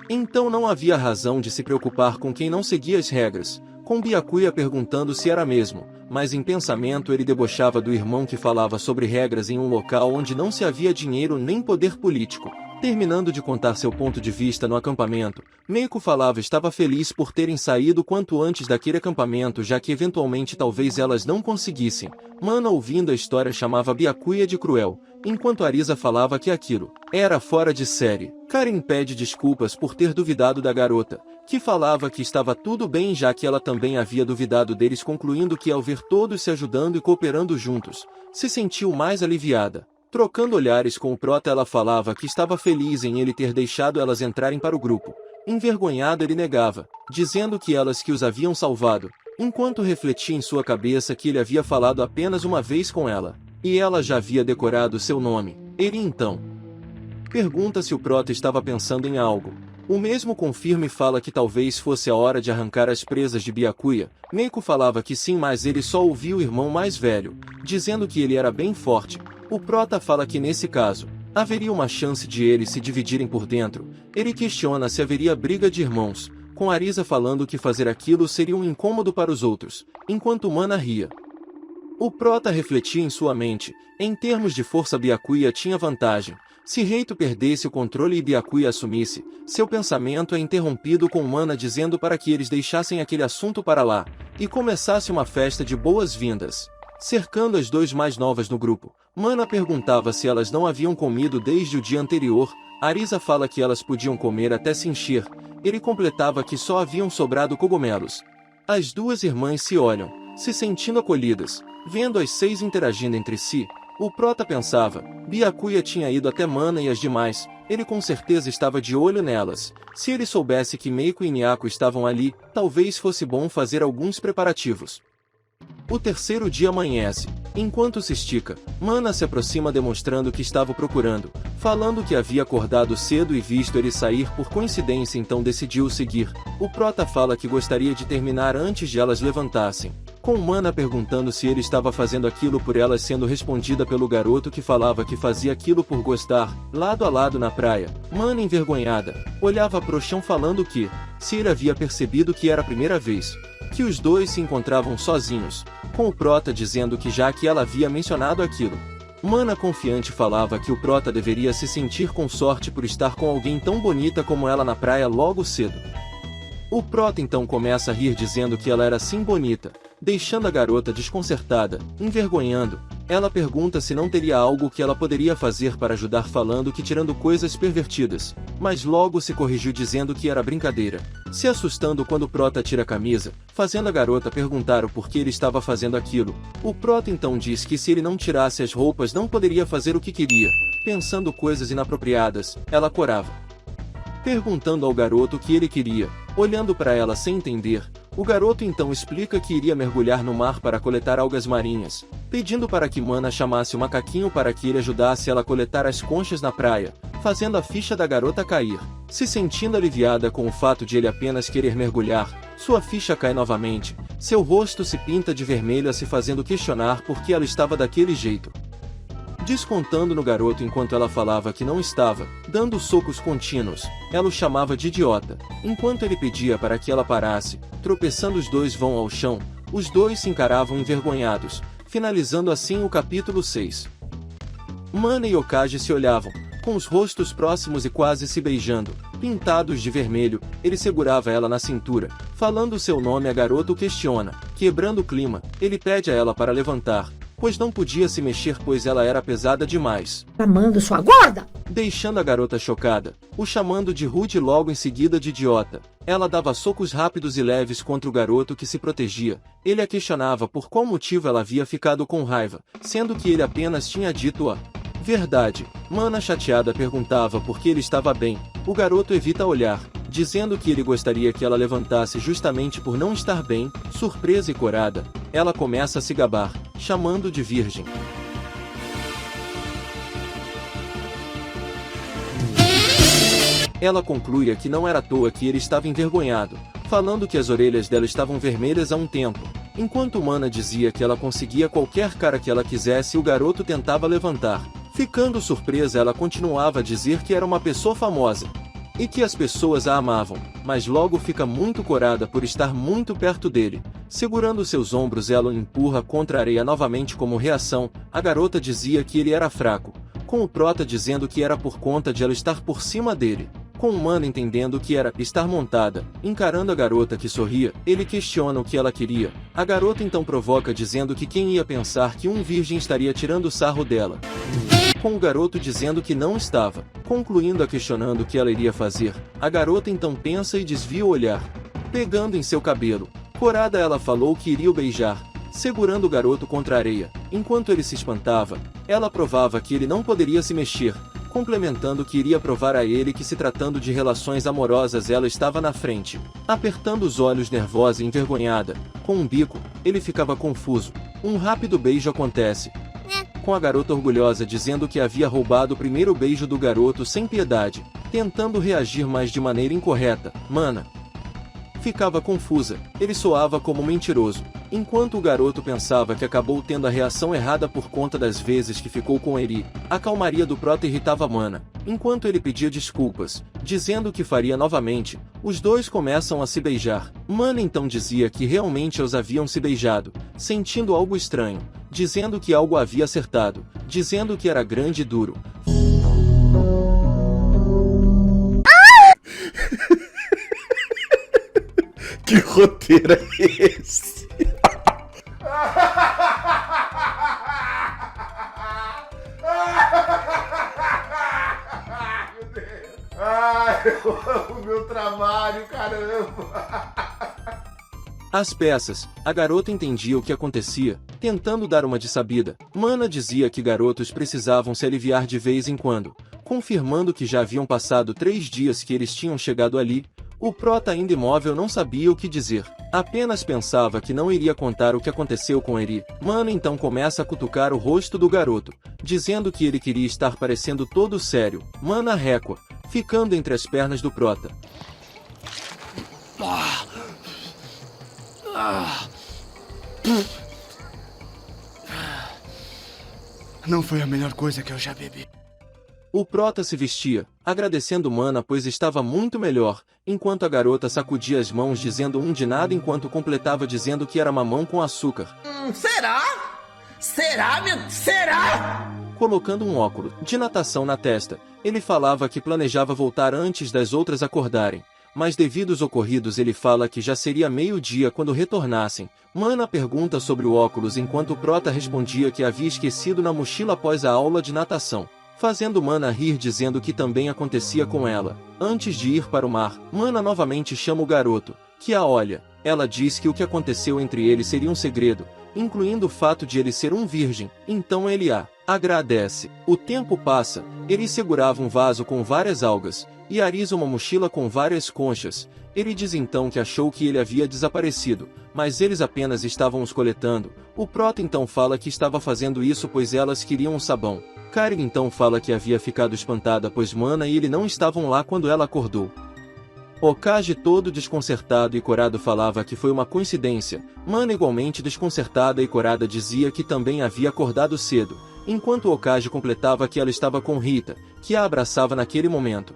Então não havia razão de se preocupar com quem não seguia as regras, com Byakuya perguntando se era mesmo, mas em pensamento ele debochava do irmão que falava sobre regras em um local onde não se havia dinheiro nem poder político. Terminando de contar seu ponto de vista no acampamento, Meiko falava estava feliz por terem saído quanto antes daquele acampamento, já que eventualmente talvez elas não conseguissem. Mana, ouvindo a história, chamava Byakuya de cruel, enquanto Arisa falava que aquilo era fora de série. Karen pede desculpas por ter duvidado da garota, que falava que estava tudo bem já que ela também havia duvidado deles, concluindo que ao ver todos se ajudando e cooperando juntos, se sentiu mais aliviada. Trocando olhares com o prota, ela falava que estava feliz em ele ter deixado elas entrarem para o grupo. Envergonhado, ele negava, dizendo que elas que os haviam salvado, enquanto refletia em sua cabeça que ele havia falado apenas uma vez com ela, e ela já havia decorado seu nome. Ele então pergunta se o prota estava pensando em algo. O mesmo confirma e fala que talvez fosse a hora de arrancar as presas de Byakuya. Meiko falava que sim, mas ele só ouvia o irmão mais velho, dizendo que ele era bem forte. O prota fala que nesse caso, haveria uma chance de eles se dividirem por dentro. Ele questiona se haveria briga de irmãos, com Arisa falando que fazer aquilo seria um incômodo para os outros, enquanto Mana ria. O prota refletia em sua mente. Em termos de força, Byakuya tinha vantagem. Se Reito perdesse o controle e Byakuya assumisse, seu pensamento é interrompido com Mana dizendo para que eles deixassem aquele assunto para lá, e começasse uma festa de boas-vindas. Cercando as duas mais novas no grupo, Mana perguntava se elas não haviam comido desde o dia anterior. Arisa fala que elas podiam comer até se encher. Ele completava que só haviam sobrado cogumelos. As duas irmãs se olham, se sentindo acolhidas, vendo as 6 interagindo entre si. O prota pensava, Byakuya tinha ido até Mana e as demais, ele com certeza estava de olho nelas. Se ele soubesse que Meiko e Inuyako estavam ali, talvez fosse bom fazer alguns preparativos. O terceiro dia amanhece. Enquanto se estica, Mana se aproxima demonstrando que estava o procurando, falando que havia acordado cedo e visto ele sair por coincidência, então decidiu o seguir. O prota fala que gostaria de terminar antes de elas levantassem, com Mana perguntando se ele estava fazendo aquilo por elas, sendo respondida pelo garoto que falava que fazia aquilo por gostar. Lado a lado na praia, Mana, envergonhada, olhava pro chão falando que, se ele havia percebido que era a primeira vez que os dois se encontravam sozinhos, com o prota dizendo que já que ela havia mencionado aquilo, Mana confiante falava que o prota deveria se sentir com sorte por estar com alguém tão bonita como ela na praia logo cedo. O prota então começa a rir dizendo que ela era sim bonita, deixando a garota desconcertada, envergonhando. Ela pergunta se não teria algo que ela poderia fazer para ajudar, falando que tirando coisas pervertidas, mas logo se corrigiu dizendo que era brincadeira, se assustando quando o prota tira a camisa, fazendo a garota perguntar o porquê ele estava fazendo aquilo. O prota então diz que se ele não tirasse as roupas não poderia fazer o que queria, pensando coisas inapropriadas. Ela corava, perguntando ao garoto o que ele queria, olhando para ela sem entender. O garoto então explica que iria mergulhar no mar para coletar algas marinhas, pedindo para que Mana chamasse o macaquinho para que ele ajudasse ela a coletar as conchas na praia, fazendo a ficha da garota cair. Se sentindo aliviada com o fato de ele apenas querer mergulhar, sua ficha cai novamente, seu rosto se pinta de vermelho, se fazendo questionar por que ela estava daquele jeito, descontando no garoto enquanto ela falava que não estava, dando socos contínuos. Ela o chamava de idiota, enquanto ele pedia para que ela parasse. Tropeçando, os dois vão ao chão, os dois se encaravam envergonhados, finalizando assim o capítulo 6. Mana e Okage se olhavam, com os rostos próximos e quase se beijando, pintados de vermelho. Ele segurava ela na cintura, falando seu nome. A garota o questiona, quebrando o clima. Ele pede a ela para levantar, pois não podia se mexer, pois ela era pesada demais, Chamando sua gorda! deixando a garota chocada, o chamando de rude e logo em seguida de idiota. Ela dava socos rápidos e leves contra o garoto que se protegia. Ele a questionava por qual motivo ela havia ficado com raiva, sendo que ele apenas tinha dito a verdade. Mana, chateada, perguntava por que ele estava bem. O garoto evita olhar, dizendo que ele gostaria que ela levantasse justamente por não estar bem. Surpresa e corada, ela começa a se gabar, chamando de virgem. Ela conclui que não era à toa que ele estava envergonhado, falando que as orelhas dela estavam vermelhas há um tempo. Enquanto Mana dizia que ela conseguia qualquer cara que ela quisesse, o garoto tentava levantar. Ficando surpresa, ela continuava a dizer que era uma pessoa famosa e que as pessoas a amavam, mas logo fica muito corada por estar muito perto dele. Segurando seus ombros, ela o empurra contra a areia novamente como reação. A garota dizia que ele era fraco, com o prota dizendo que era por conta de ela estar por cima dele. Com Mana entendendo que era estar montada, encarando a garota que sorria, ele questiona o que ela queria. A garota então provoca dizendo que quem ia pensar que um virgem estaria tirando sarro dela, com o garoto dizendo que não estava, concluindo a questionando o que ela iria fazer. A garota então pensa e desvia o olhar, pegando em seu cabelo. Corada, ela falou que iria o beijar, segurando o garoto contra a areia. Enquanto ele se espantava, ela provava que ele não poderia se mexer, complementando que iria provar a ele que, se tratando de relações amorosas, ela estava na frente. Apertando os olhos, nervosa e envergonhada, com um bico, ele ficava confuso. Um rápido beijo acontece, com a garota orgulhosa dizendo que havia roubado o primeiro beijo do garoto sem piedade, tentando reagir, mas de maneira incorreta. Mana ficava confusa, ele soava como mentiroso, enquanto o garoto pensava que acabou tendo a reação errada por conta das vezes que ficou com ele. A calmaria do prota irritava Mana, enquanto ele pedia desculpas, dizendo que faria novamente. Os dois começam a se beijar. Mana então dizia que realmente os haviam se beijado, sentindo algo estranho, dizendo que algo havia acertado, dizendo que era grande e duro. Que roteiro é esse? Ai, eu amo meu trabalho, caramba! Às peças, a garota entendia o que acontecia, tentando dar uma de sabida. Mana dizia que garotos precisavam se aliviar de vez em quando, confirmando que já haviam passado 3 dias que eles tinham chegado ali. O prota, ainda imóvel, não sabia o que dizer. Apenas pensava que não iria contar o que aconteceu com Eri. Mana então começa a cutucar o rosto do garoto, dizendo que ele queria estar parecendo todo sério. Mana recua, ficando entre as pernas do prota. Não foi a melhor coisa que eu já bebi. O prota se vestia, agradecendo Mana pois estava muito melhor, enquanto a garota sacudia as mãos dizendo de nada enquanto completava dizendo que era mamão com açúcar. Será? Será? Colocando um óculo de natação na testa, ele falava que planejava voltar antes das outras acordarem, mas devido aos ocorridos ele fala que já seria meio-dia quando retornassem. Mana pergunta sobre o óculos enquanto o prota respondia que havia esquecido na mochila após a aula de natação, fazendo Mana rir dizendo que também acontecia com ela. Antes de ir para o mar, Mana novamente chama o garoto, que a olha. Ela diz que o que aconteceu entre eles seria um segredo, incluindo o fato de ele ser um virgem, então ele a agradece. O tempo passa, ele segurava um vaso com várias algas, e Arisa uma mochila com várias conchas. Ele diz então que achou que ele havia desaparecido, mas eles apenas estavam os coletando. O prota então fala que estava fazendo isso pois elas queriam um sabão. Karen então fala que havia ficado espantada pois Mana e ele não estavam lá quando ela acordou. Okage todo desconcertado e corado falava que foi uma coincidência. Mana igualmente desconcertada e corada dizia que também havia acordado cedo, enquanto Okage completava que ela estava com Rita, que a abraçava naquele momento.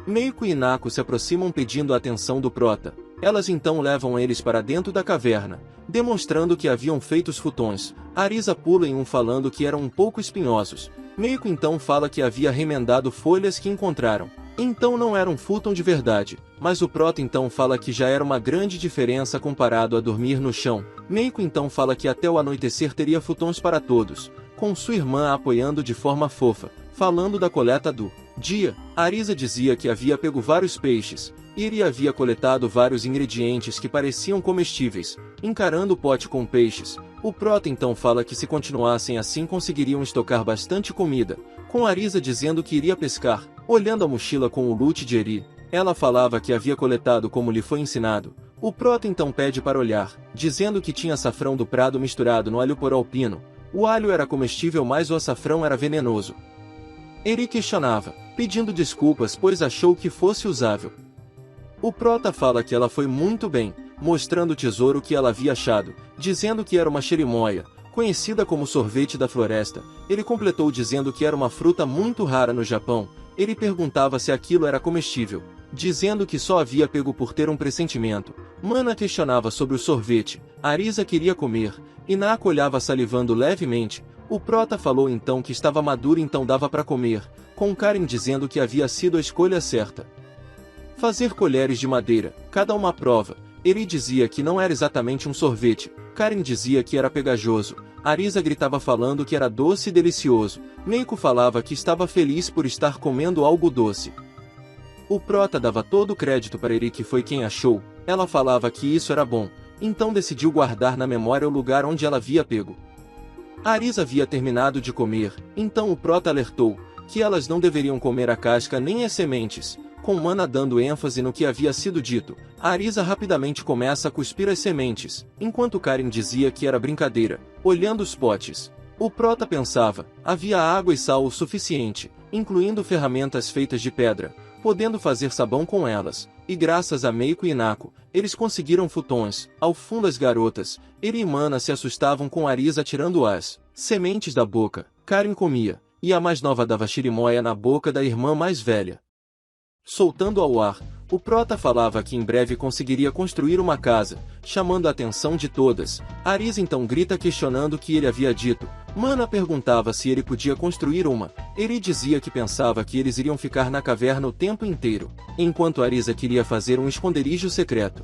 Meiko e Nako se aproximam pedindo a atenção do prota. Elas então levam eles para dentro da caverna, demonstrando que haviam feito os futons. Arisa pula em um falando que eram um pouco espinhosos. Meiko então fala que havia remendado folhas que encontraram. Então não era um futon de verdade, mas o prota então fala que já era uma grande diferença comparado a dormir no chão. Meiko então fala que até o anoitecer teria futons para todos, com sua irmã a apoiando de forma fofa, falando da coleta do dia. Arisa dizia que havia pego vários peixes, e ele havia coletado vários ingredientes que pareciam comestíveis, encarando o pote com peixes. O prota então fala que se continuassem assim conseguiriam estocar bastante comida, com Arisa dizendo que iria pescar. Olhando a mochila com o loot de Eri, ela falava que havia coletado como lhe foi ensinado. O prota então pede para olhar, dizendo que tinha açafrão do prado misturado no alho poralpino. O alho era comestível mas o açafrão era venenoso. Eri questionava, pedindo desculpas pois achou que fosse usável. O prota fala que ela foi muito bem, mostrando o tesouro que ela havia achado, dizendo que era uma cherimoia, conhecida como sorvete da floresta. Ele completou dizendo que era uma fruta muito rara no Japão. Ele perguntava se aquilo era comestível, dizendo que só havia pego por ter um pressentimento. Mana questionava sobre o sorvete, Arisa queria comer, e Nako olhava salivando levemente. O prota falou então que estava maduro então dava para comer, com Karen dizendo que havia sido a escolha certa. Fazer colheres de madeira, cada uma prova. Ele dizia que não era exatamente um sorvete, Karen dizia que era pegajoso, Arisa gritava falando que era doce e delicioso, Meiko falava que estava feliz por estar comendo algo doce. O prota dava todo o crédito para Eri que foi quem achou, ela falava que isso era bom, então decidiu guardar na memória o lugar onde ela havia pego. Arisa havia terminado de comer, então o prota alertou, que elas não deveriam comer a casca nem as sementes. Com Mana dando ênfase no que havia sido dito, Arisa rapidamente começa a cuspir as sementes, enquanto Karen dizia que era brincadeira, olhando os potes. O prota pensava, havia água e sal o suficiente, incluindo ferramentas feitas de pedra, podendo fazer sabão com elas, e graças a Meiko e Nako, eles conseguiram futons. Ao fundo as garotas, Eri e Mana se assustavam com Arisa tirando as sementes da boca. Karen comia, e a mais nova dava cherimoia na boca da irmã mais velha. Soltando ao ar, o prota falava que em breve conseguiria construir uma casa, chamando a atenção de todas. Arisa então grita questionando o que ele havia dito. Mana perguntava se ele podia construir uma. Eri dizia que pensava que eles iriam ficar na caverna o tempo inteiro, enquanto Arisa queria fazer um esconderijo secreto.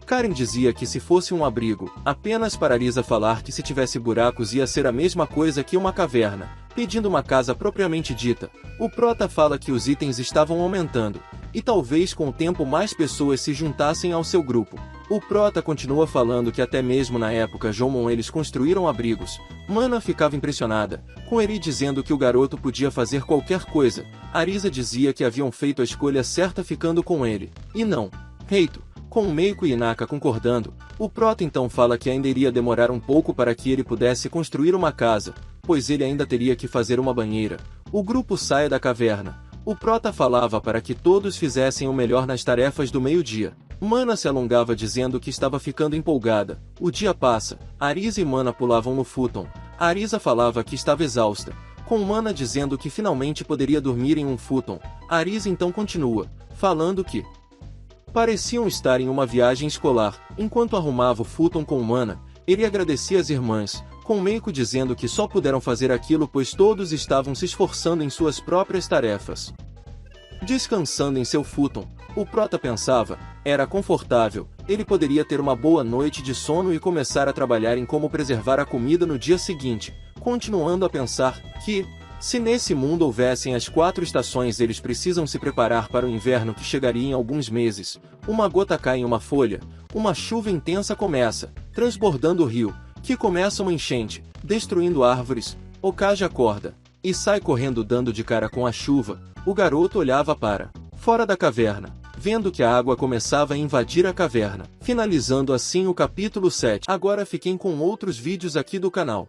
Karen dizia que se fosse um abrigo, apenas para Arisa falar que se tivesse buracos ia ser a mesma coisa que uma caverna, pedindo uma casa propriamente dita. O prota fala que os itens estavam aumentando, e talvez com o tempo mais pessoas se juntassem ao seu grupo. O prota continua falando que até mesmo na época Jomon eles construíram abrigos, Mana ficava impressionada, com Eri dizendo que o garoto podia fazer qualquer coisa. Arisa dizia que haviam feito a escolha certa ficando com ele. E não. Reito, com Meiko e Inaka concordando, o Prota então fala que ainda iria demorar um pouco para que ele pudesse construir uma casa, pois ele ainda teria que fazer uma banheira. O grupo sai da caverna. O Prota falava para que todos fizessem o melhor nas tarefas do meio-dia. Mana se alongava dizendo que estava ficando empolgada. O dia passa, Arisa e Mana pulavam no futon. Arisa falava que estava exausta, com Mana dizendo que finalmente poderia dormir em um futon. Arisa então continua, falando que pareciam estar em uma viagem escolar. Enquanto arrumava o futon com Mana, ele agradecia as irmãs, com Meiko dizendo que só puderam fazer aquilo pois todos estavam se esforçando em suas próprias tarefas. Descansando em seu futon, o Prota pensava, era confortável, ele poderia ter uma boa noite de sono e começar a trabalhar em como preservar a comida no dia seguinte, continuando a pensar que, se nesse mundo houvessem as 4 estações eles precisam se preparar para o inverno que chegaria em alguns meses. Uma gota cai em uma folha, uma chuva intensa começa, transbordando o rio, que começa uma enchente, destruindo árvores. Okaji acorda, e sai correndo dando de cara com a chuva. O garoto olhava para fora da caverna, vendo que a água começava a invadir a caverna. Finalizando assim o capítulo 7. Agora fiquem com outros vídeos aqui do canal.